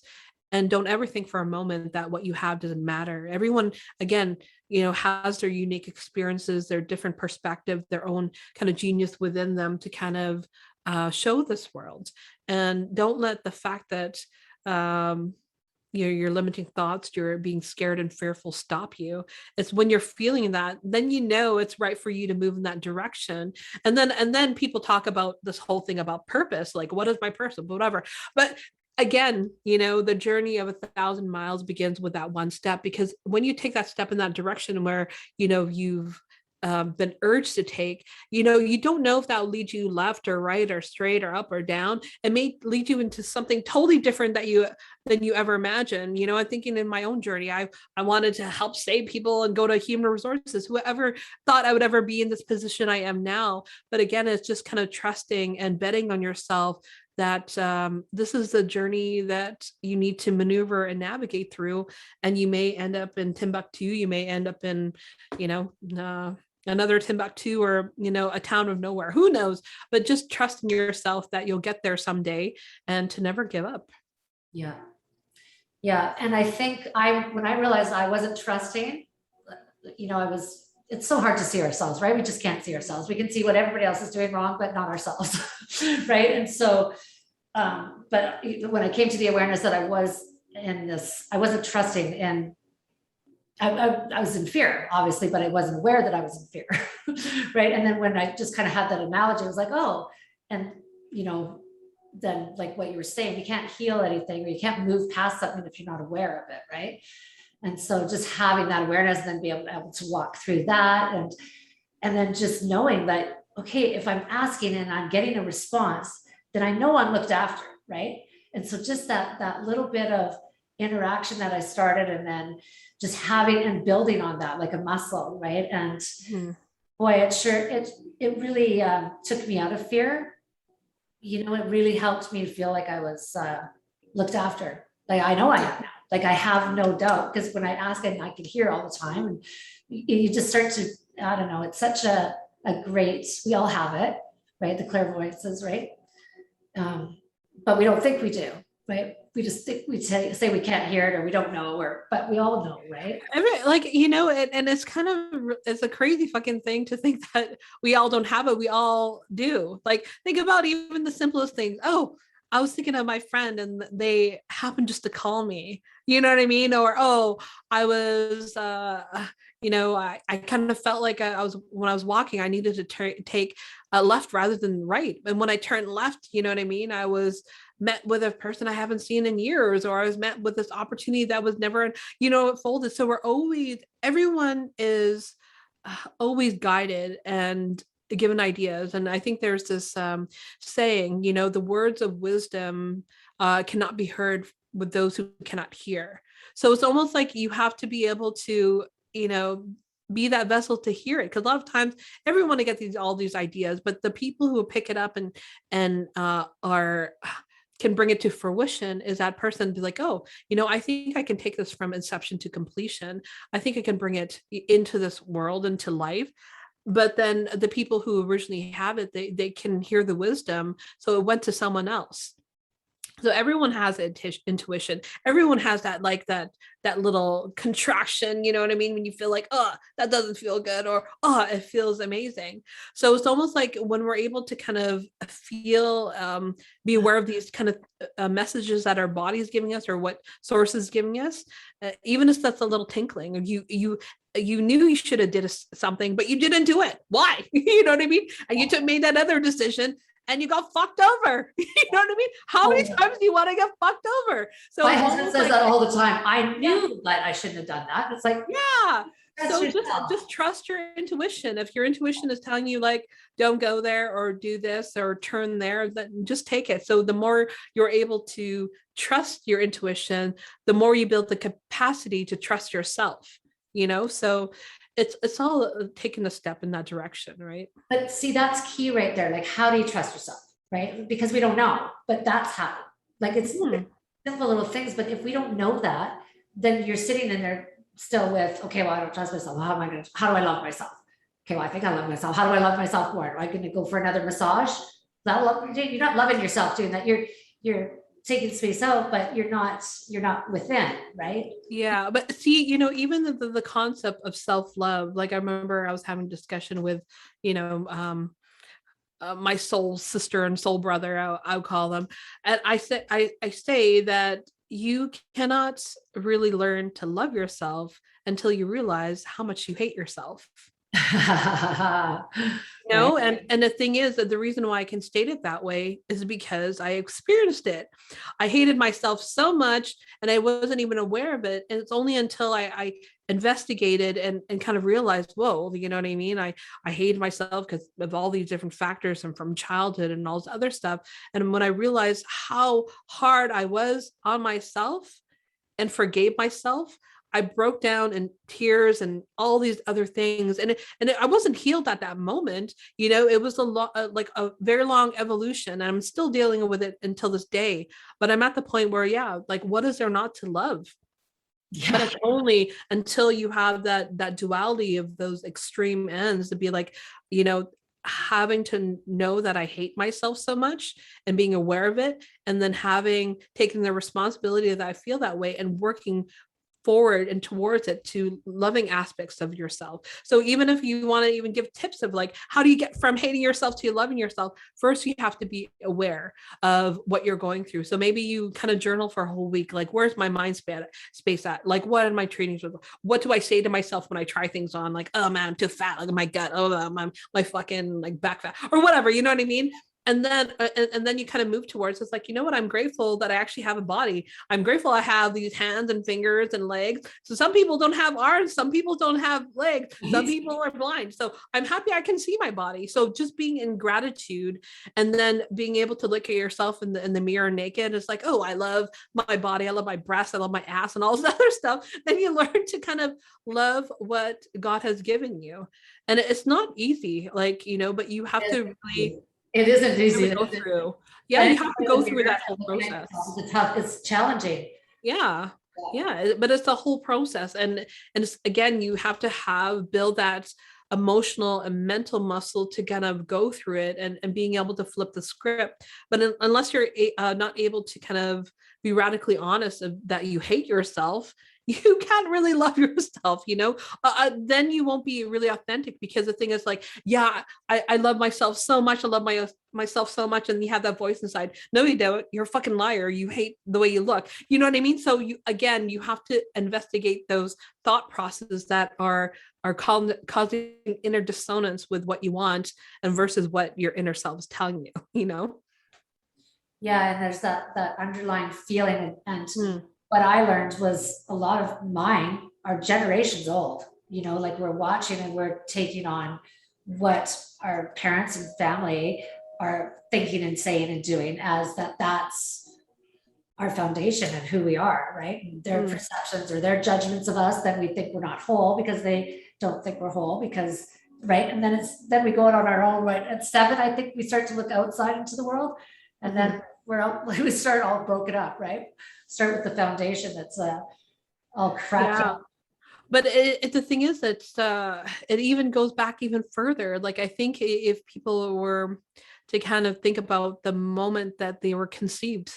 And don't ever think for a moment that what you have doesn't matter. Everyone, again, you know, has their unique experiences, their different perspective, their own kind of genius within them to kind of show this world. And don't let the fact that um your limiting thoughts, you're being scared and fearful stop you. It's when you're feeling that, then you know it's right for you to move in that direction. And then people talk about this whole thing about purpose, like what is my purpose, whatever. But again, you know, the journey of 1,000 miles begins with that one step, because when you take that step in that direction where, you know, you've been urged to take, you know, you don't know if that will lead you left or right or straight or up or down. It may lead you into something totally different than you ever imagined. You know, I'm thinking in my own journey, I wanted to help save people and go to human resources. Whoever thought I would ever be in this position I am now? But again, it's just kind of trusting and betting on yourself that this is the journey that you need to maneuver and navigate through. And you may end up in Timbuktu, you may end up in, you know, another Timbuktu, or, you know, a town of nowhere, who knows, but just trust in yourself that you'll get there someday and to never give up. Yeah. Yeah. And I think when I realized I wasn't trusting, it's so hard to see ourselves, right? We just can't see ourselves. We can see what everybody else is doing wrong, but not ourselves. Right. And so, but when I came to the awareness that I wasn't trusting, and I was in fear, obviously, but I wasn't aware that I was in fear. Right. And then when I just kind of had that analogy, I was like, oh, and you know, then like what you were saying, you can't heal anything, or you can't move past something if you're not aware of it, right? And so just having that awareness and then be able to walk through that, and then just knowing that, okay, if I'm asking and I'm getting a response, then I know I'm looked after, right? And so just that little bit of interaction that I started, and then just having and building on that like a muscle, right? And boy, it really took me out of fear. It really helped me feel like I was looked after. Like I know I am now. Like I have no doubt, because when I ask, I can hear all the time, and you just start to, I don't know, it's such a great, we all have it, right? The clairvoyances, right? But we don't think we do, right? We just think we say we can't hear it, or we don't know, but we all know, right? And it's a crazy fucking thing to think that we all don't have it. We all do. Like, think about even the simplest things. Oh, I was thinking of my friend and they happened just to call me. You know what I mean? Or, oh, I was, I kind of felt like when I was walking, I needed to take a left rather than right. And when I turned left, you know what I mean? I was met with a person I haven't seen in years, or I was met with this opportunity that was never, folded. So everyone is always guided and given ideas. And I think there's this saying, the words of wisdom cannot be heard with those who cannot hear. So it's almost like you have to be able to, be that vessel to hear it. Because a lot of times everyone to get all these ideas, but the people who pick it up and are can bring it to fruition is that person be like, oh, I think I can take this from inception to completion. I think I can bring it into this world, into life. But then the people who originally have it, they can hear the wisdom. So it went to someone else. So everyone has intuition. Everyone has that little contraction, you know what I mean? When you feel like, oh, that doesn't feel good, or, oh, it feels amazing. So it's almost like when we're able to kind of feel, be aware of these kind of messages that our body is giving us, or what source is giving us, even if that's a little tinkling, or you knew you should have did something, but you didn't do it. Why? You know what I mean? And you made that other decision, and you got fucked over. You know what I mean? How many times do you want to get fucked over? So my husband says that all the time. I knew that I shouldn't have done that. It's like, yeah. So just trust your intuition. If your intuition is telling you like, don't go there, or do this, or turn there, then just take it. So the more you're able to trust your intuition, the more you build the capacity to trust yourself, so it's all taking a step in that direction, right? But see, that's key right there. Like, how do you trust yourself, right? Because we don't know, but that's how. Like, it's simple little things, but if we don't know that, then you're sitting in there still with, okay, well, I don't trust myself. How do I love myself? Okay, well, I think I love myself. How do I love myself more? Am I going to go for another massage? You're not loving yourself doing that. You're taking space out, but you're not within, right? Yeah, but see, even the concept of self-love, like I remember I was having a discussion with, my soul sister and soul brother, I'll call them, and I say that you cannot really learn to love yourself until you realize how much you hate yourself. And the thing is that the reason why I can state it that way is because I experienced it. I hated myself so much, and I wasn't even aware of it. And it's only until I investigated and kind of realized, whoa, you know what I mean? I hated myself because of all these different factors, and from childhood and all this other stuff. And when I realized how hard I was on myself and forgave myself, I broke down in tears and all these other things. I wasn't healed at that moment. It was like a very long evolution. And I'm still dealing with it until this day. But I'm at the point where, yeah, like, what is there not to love? Yeah. But it's only until you have that duality of those extreme ends to be like, having to know that I hate myself so much and being aware of it, and then having taken the responsibility that I feel that way and working forward and towards it to loving aspects of yourself. So even if you want to even give tips of like, how do you get from hating yourself to loving yourself? First, you have to be aware of what you're going through. So maybe you kind of journal for a whole week. Like, where's my mind space at? Like, what are my trainings with? What do I say to myself when I try things on? Like, oh man, I'm too fat. Like my gut. Oh, my fucking like back fat or whatever. You know what I mean? And then you kind of move towards, it's like, you know what, I'm grateful that I actually have a body. I'm grateful I have these hands and fingers and legs. So some people don't have arms, some people don't have legs, some people are blind. So I'm happy I can see my body. So just being in gratitude, and then being able to look at yourself in the mirror naked, it's like, oh, I love my body, I love my breasts, I love my ass and all this other stuff. Then you learn to kind of love what God has given you. And it's not easy, like, but you have to really, it isn't easy. go through. Yeah, you have to go through that whole process. It's challenging. Yeah. Yeah, but it's the whole process, and it's, again, you have to build that emotional and mental muscle to kind of go through it, and being able to flip the script. But unless you're not able to kind of be radically honest that you hate yourself, you can't really love yourself, then you won't be really authentic, because the thing is like, yeah, I love myself so much. I love myself so much. And you have that voice inside. No, you don't. You're a fucking liar. You hate the way you look. You know what I mean? So you have to investigate those thought processes that are causing inner dissonance with what you want, and versus what your inner self is telling you. Yeah. And there's that underlying feeling. And Mm. what I learned was a lot of mine are generations old, like we're watching and we're taking on what our parents and family are thinking and saying and doing, as that's our foundation and who we are, right? And their perceptions or their judgments of us, then we think we're not whole because they don't think we're whole, because right. And then we go out on our own, right? At 7, I think we start to look outside into the world, and then we start all broken up, right? Start with the foundation that's all cracked up. But the thing is that it even goes back even further. Like, I think if people were to kind of think about the moment that they were conceived,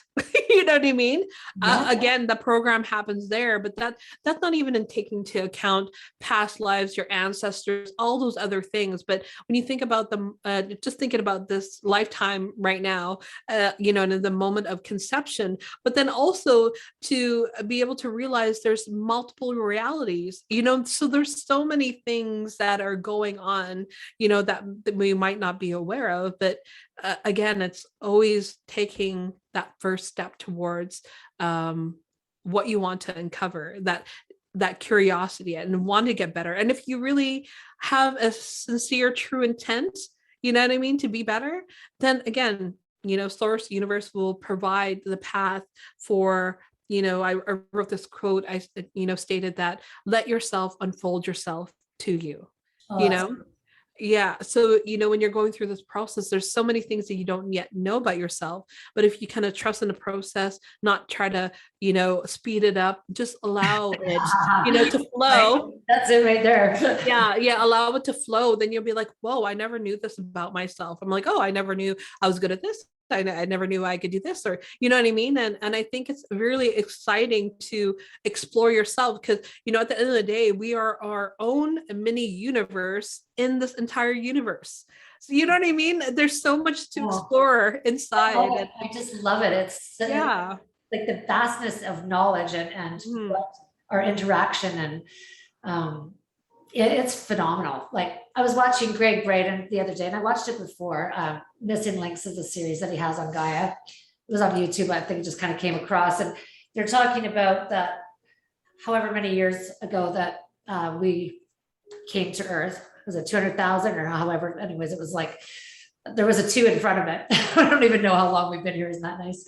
you know what I mean? Yeah. Again, the program happens there, but that's not even in taking into account past lives, your ancestors, all those other things. But when you think about them, just thinking about this lifetime right now, and in the moment of conception, but then also to be able to realize there's multiple realities, so there's so many things that are going on, that we might not be aware of. But again, it's always taking that first step towards what you want to uncover, that curiosity, and want to get better. And if you really have a sincere, true intent, you know what I mean, to be better, then again, source, universe will provide the path for, I wrote this quote, I stated that, let yourself unfold yourself to you. Yeah. So, when you're going through this process, there's so many things that you don't yet know about yourself. But if you kind of trust in the process, not try to, speed it up, just allow it, to flow. Right. That's it right there. Yeah. Allow it to flow. Then you'll be like, whoa, I never knew this about myself. I'm like, oh, I never knew I was good at this. I never knew I could do this, or you know what I mean? And I think it's really exciting to explore yourself, because at the end of the day, we are our own mini universe in this entire universe. So you know what I mean? There's so much to explore inside. I just love it. It's like the vastness of knowledge and what our interaction, and it's phenomenal. Like, I was watching Greg Braden the other day, and I watched it before. Missing Links is a series that he has on Gaia. It was on YouTube. I think it just kind of came across, and they're talking about that, however many years ago that we came to Earth. Was it 200,000 or however? Anyways, it was like there was a 2 in front of it. I don't even know how long we've been here. Isn't that nice?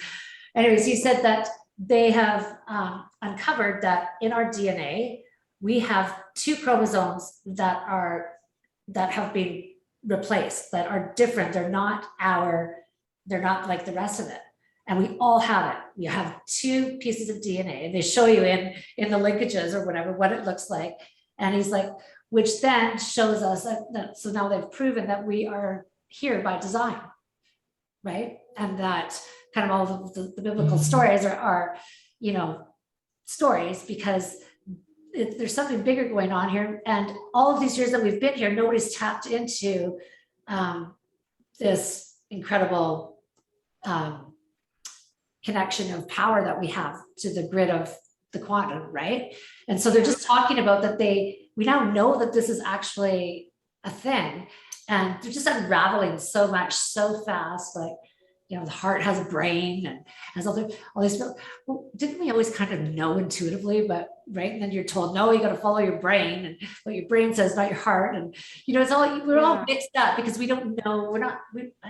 Anyways, he said that they have uncovered that in our DNA, we have 2 chromosomes that have been replaced, that are different. They're not like the rest of it. And we all have it. You have 2 pieces of DNA, and they show you in the linkages or whatever, what it looks like. And he's like, which then shows us that so now they've proven that we are here by design, right? And that kind of all the biblical stories are, you know, stories because there's something bigger going on here. And all of these years that we've been here, nobody's tapped into this incredible connection of power that we have to the grid of the quantum, right? And so they're just talking about that we now know that this is actually a thing, and they're just unraveling so much so fast. Like, you know, the heart has a brain and has all these. Well, didn't we always kind of know intuitively? But right, and then you're told, no, you got to follow your brain and what your brain says, not your heart. And you know, it's all we're all mixed up because we don't know.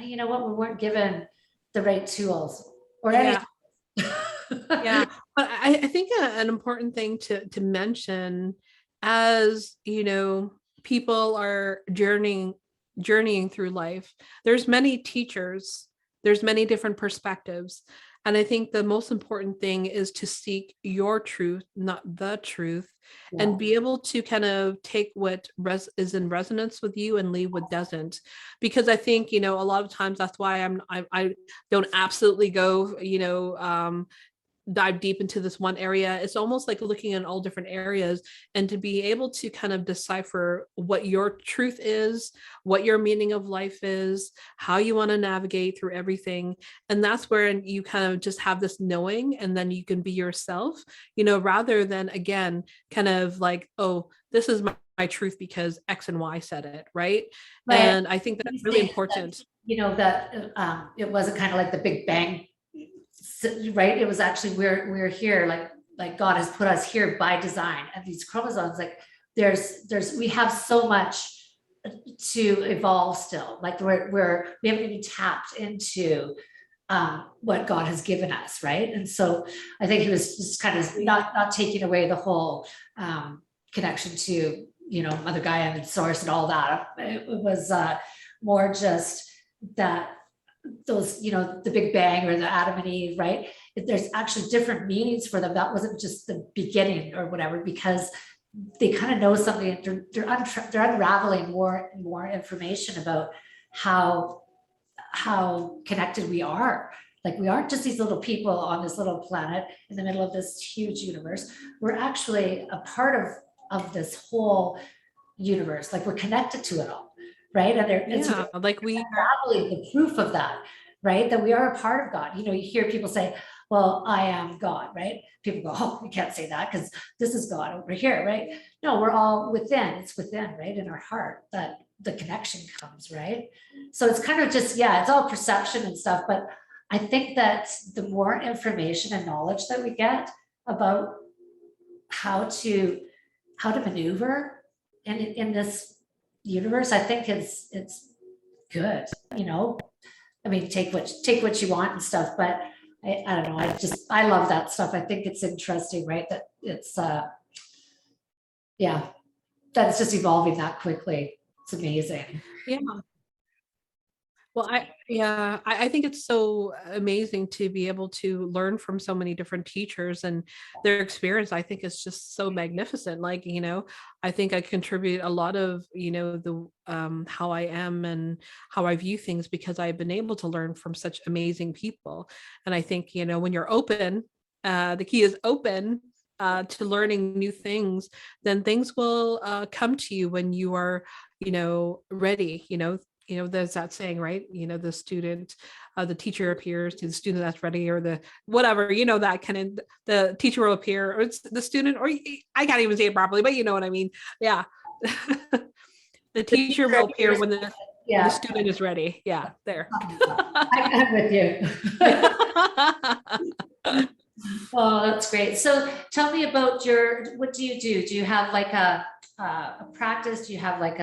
You know what? We weren't given the right tools or anything. Yeah, but I think an important thing to mention, as you know, people are journeying through life. There's many teachers. There's many different perspectives. And I think the most important thing is to seek your truth, not the truth, and be able to kind of take what is in resonance with you and leave what doesn't. Because I think, you know, a lot of times that's why I don't absolutely go, you know, dive deep into this one area. It's almost like looking in all different areas, and to be able to kind of decipher what your truth is, what your meaning of life is, how you want to navigate through everything. And that's where you kind of just have this knowing, and then you can be yourself, you know, rather than, again, kind of like, oh, this is my truth because X and Y said it, right? And I think that's really important. That, you know, that it wasn't kind of like the Big Bang, right? It was actually we're here, like God has put us here by design. And these chromosomes, like we have so much to evolve still. Like we haven't even tapped into what God has given us, right? And so I think he was just kind of not taking away the whole connection to, you know, Mother Gaia and source and all that. It was more just that those, you know, the Big Bang or the Adam and Eve, right? There's actually different meanings for them. That wasn't just the beginning or whatever, because they kind of know something. They're unraveling more and more information about how connected we are. Like, we aren't just these little people on this little planet in the middle of this huge universe. We're actually a part of this whole universe. Like, we're connected to it all. Right. And it's like we unraveling the proof of that, right? That we are a part of God. You know, you hear people say, well, I am God, right? People go, oh, we can't say that because this is God over here, right? No, we're all within. It's within, right? In our heart that the connection comes, right? So it's kind of just, it's all perception and stuff. But I think that the more information and knowledge that we get about how to maneuver in this universe, I think it's good. You know, I mean, take what you want and stuff, but I don't know. I love that stuff. I think it's interesting, right? That it's that it's just evolving that quickly. It's amazing. Yeah. Well, I think it's so amazing to be able to learn from so many different teachers, and their experience, I think, is just so magnificent. Like, you know, I think I contribute a lot of, you know, the how I am and how I view things because I've been able to learn from such amazing people. And I think, you know, when you're open, the key is open to learning new things, then things will come to you when you are, you know, ready. You know, there's that saying, right? You know, the teacher appears to the student that's ready, or the whatever, you know, that kind of, the teacher will appear, or it's the student, or I can't even say it properly, but you know what I mean? Yeah. The teacher will appear when the student is ready. Yeah, there. I'm with you. Oh, that's great. So tell me about what do you do? Do you have like a practice? Do you have like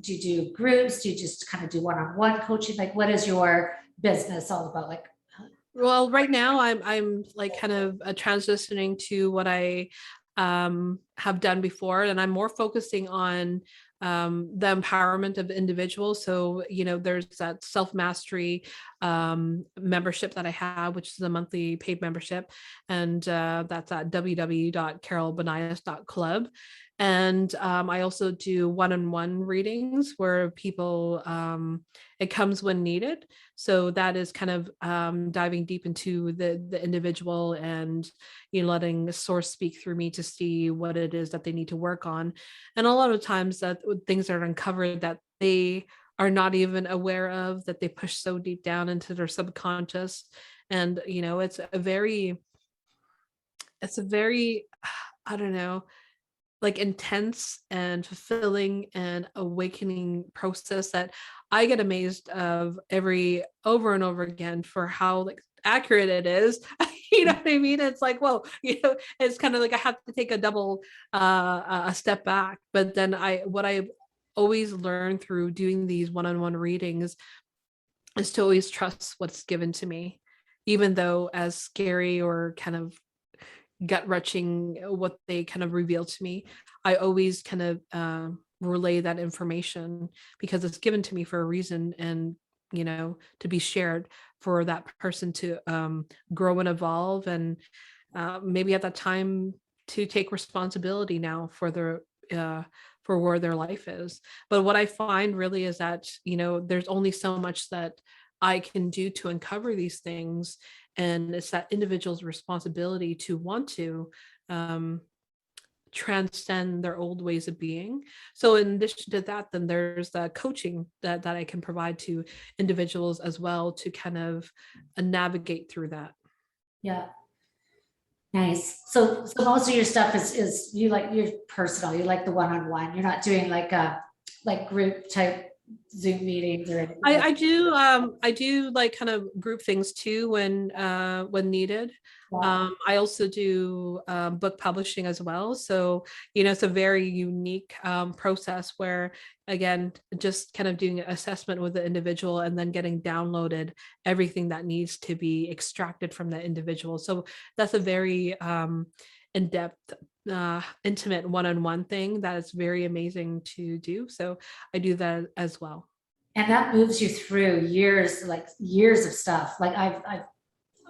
do you do groups? Do you just kind of do one-on-one coaching? Like, what is your business all about? Like, well, right now I'm like kind of transitioning to what I have done before, and I'm more focusing on the empowerment of individuals. So, there's that self-mastery membership that I have, which is a monthly paid membership. And that's at www.carolbanayos.club. And I also do one-on-one readings where people, it comes when needed. So that is kind of diving deep into the individual, and letting the source speak through me to see what it is that they need to work on. And a lot of times that things are uncovered that they are not even aware of, that they push so deep down into their subconscious. And it's a very I don't know, like intense and fulfilling and awakening process that I get amazed of every over and over again for how like accurate it is. You know what I mean? It's like, whoa, it's kind of like I have to take a double a step back. But then what I always learn through doing these one-on-one readings is to always trust what's given to me, even though as scary or kind of gut wrenching what they kind of reveal to me. I always kind of relay that information because it's given to me for a reason, and to be shared for that person to grow and evolve, and maybe at that time to take responsibility now for their for where their life is. But what I find really is that there's only so much that I can do to uncover these things, and it's that individual's responsibility to want to um, transcend their old ways of being. So in addition to that, then there's the coaching that I can provide to individuals as well to kind of navigate through that. Yeah. Nice. So most of your stuff is you like your personal, you like the one-on-one. You're not doing like group type Zoom meetings or anything like I do like kind of group things too when needed. that. I also do book publishing as well. So, it's a very unique process where, again, just kind of doing an assessment with the individual and then getting downloaded everything that needs to be extracted from that individual. So that's a very in-depth, intimate one-on-one thing that is very amazing to do. So I do that as well. And that moves you through years, like years of stuff. Like I'm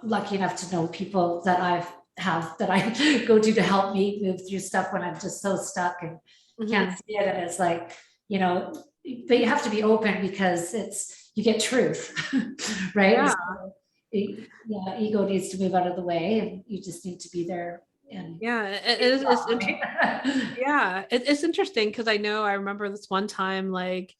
lucky enough to know people that I go to help me move through stuff when I'm just so stuck and Mhm. can't see it. And it's like, but you have to be open because you get truth, right? Yeah. So, yeah, ego needs to move out of the way and you just need to be there and Yeah. Yeah, it's interesting because I remember this one time, like,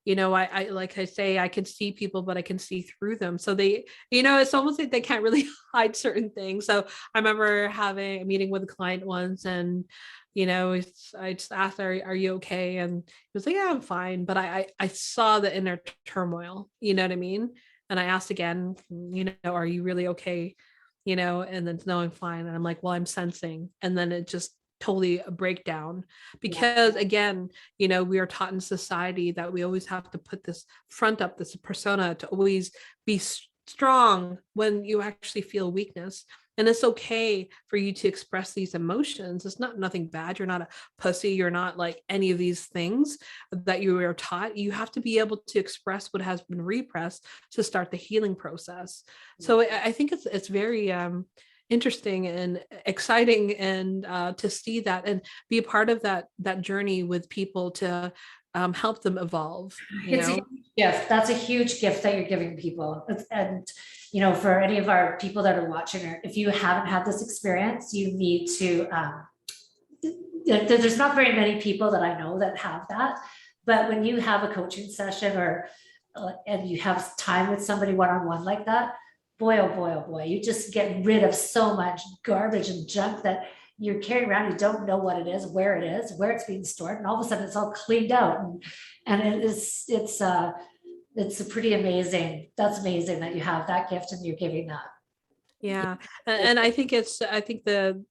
I like I say, I can see people, but I can see through them. So they, it's almost like they can't really hide certain things. So I remember having a meeting with a client once, and I just asked, are you okay? And he was like, yeah, I'm fine. But I saw the inner turmoil, you know what I mean? And I asked again, are you really okay? And then no, I'm fine. And I'm like, well, I'm sensing. And then it just totally a breakdown yeah. because again, we are taught in society that we always have to put this front up, this persona to always be strong when you actually feel weakness. And it's okay for you to express these emotions. It's not nothing bad. You're not a pussy. You're not like any of these things that you are taught. You have to be able to express what has been repressed to start the healing process. So I think it's very interesting and exciting, and to see that and be a part of that journey with people to help them evolve. It's a huge gift. That's a huge gift that you're giving people. And, for any of our people that are watching, or if you haven't had this experience, you need to, there's not very many people that I know that have that. But when you have a coaching session and you have time with somebody one-on-one like that, boy, oh boy, oh boy, you just get rid of so much garbage and junk that you're carrying around. You don't know what it is, where it's being stored, and all of a sudden it's all cleaned out. And it's a pretty amazing. That's amazing that you have that gift and you're giving that. Yeah. And I think the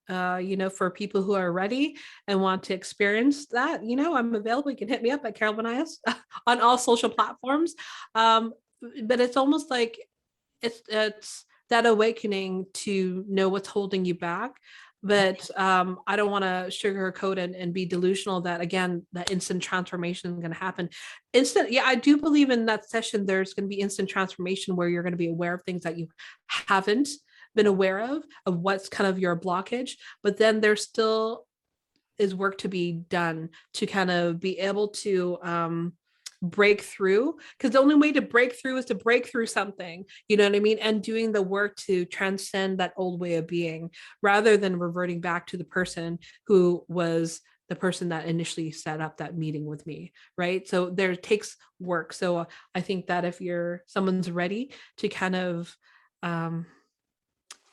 for people who are ready and want to experience that, I'm available. You can hit me up at Carol Banayos on all social platforms. But it's almost like it's that awakening to know what's holding you back. but I don't want to sugarcoat and be delusional that, again, that instant transformation is going to happen. Yeah, I do believe in that session there's going to be instant transformation where you're going to be aware of things that you haven't been aware of what's kind of your blockage, but then there's still is work to be done to kind of be able to break through, because the only way to break through is to break through something, you know what I mean, and doing the work to transcend that old way of being rather than reverting back to the person who was the person that initially set up that meeting with me, right? So there takes work. So I think that if someone's ready to kind of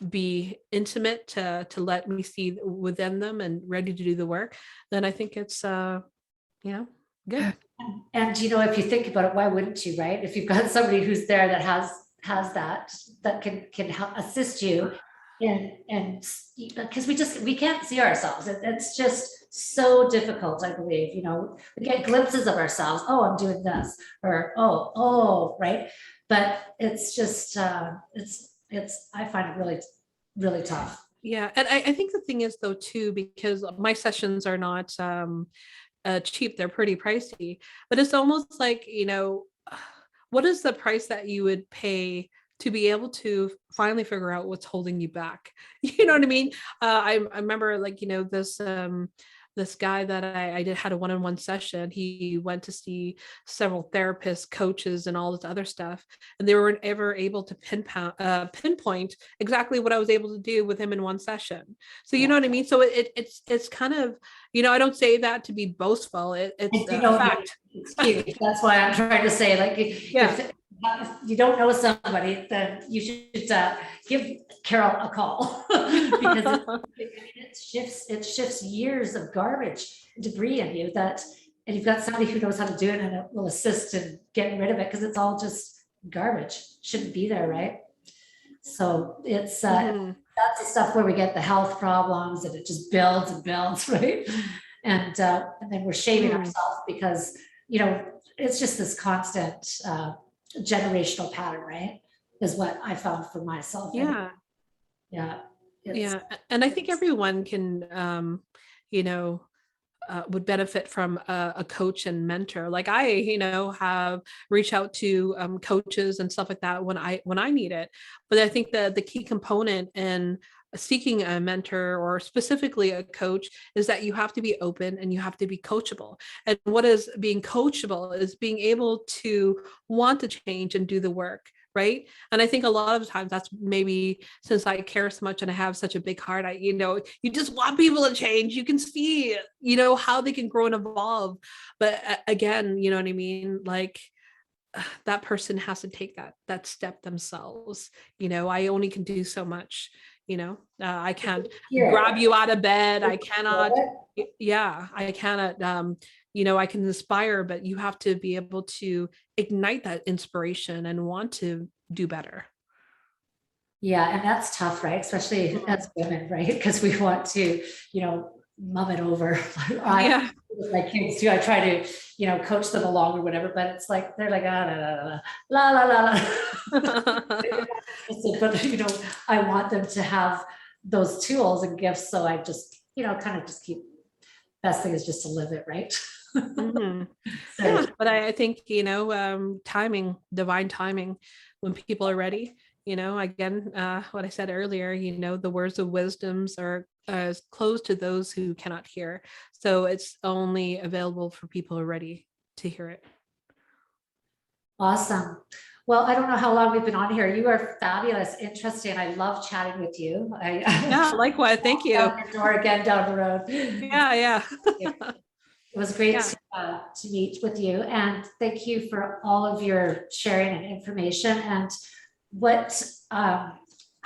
be intimate to let me see within them and ready to do the work, then I think it's good. And if you think about it, why wouldn't you, right? If you've got somebody who's there that has that can help assist you and because we can't see ourselves. It's just so difficult, I believe. We get glimpses of ourselves. Oh, I'm doing this, or oh, right. But it's just it's I find it really, really tough. Yeah. And I think the thing is though too, because my sessions are not cheap, they're pretty pricey, but it's almost like, what is the price that you would pay to be able to finally figure out what's holding you back? You know what I mean? I remember this guy that I had a one-on-one session. He went to see several therapists, coaches, and all this other stuff, and they weren't ever able to pinpoint exactly what I was able to do with him in one session. So you know what I mean? So it's kind of, I don't say that to be boastful. It's a fact. It's cute. That's why I'm trying to say, like, if you don't know somebody, then you should give Carol a call because it shifts years of garbage, debris in you and you've got somebody who knows how to do it and it will assist in getting rid of it because it's all just garbage. Shouldn't be there, right? So it's that's the stuff where we get the health problems and it just builds and builds, right? And then we're shaming ourselves because it's just this constant generational pattern, right? Is what I found for myself. Yeah. Yeah. And I think everyone can, would benefit from a coach and mentor. Like I, have reached out to coaches and stuff like that when I need it. But I think the key component in seeking a mentor or specifically a coach is that you have to be open and you have to be coachable. And what is being coachable is being able to want to change and do the work. Right. And I think a lot of times that's maybe since I care so much and I have such a big heart, you just want people to change. You can see, how they can grow and evolve. But again, you know what I mean? Like that person has to take that step themselves. I only can do so much. I can't grab you out of bed. I cannot. Yeah, I cannot. I can inspire, but you have to be able to ignite that inspiration and want to do better. Yeah, and that's tough, right? Especially as women, right? Because we want to, mum it over. With my kids too, I try to, coach them along or whatever, but it's like they're like la la la la. But I want them to have those tools and gifts, so I just, kind of just keep. Best thing is just to live it, right? Yeah, but I think timing, divine timing, when people are ready. Again, what I said earlier, the words of wisdoms are as close to those who cannot hear. So it's only available for people who are ready to hear it. Awesome. Well, I don't know how long we've been on here. You are fabulous, interesting. I love chatting with you. Yeah, likewise. Thank you. Down your door again down the road. Yeah. It was great to meet with you, and thank you for all of your sharing and information and how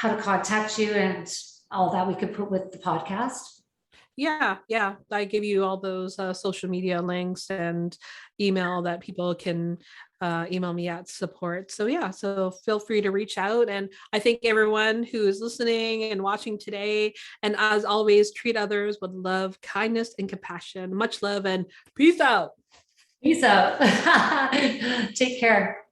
to contact you and all that we could put with the podcast. Yeah. I give you all those social media links and email that people can email me at support. So feel free to reach out. And I thank everyone who is listening and watching today. And as always, treat others with love, kindness, and compassion. Much love and peace out. Peace out. Take care.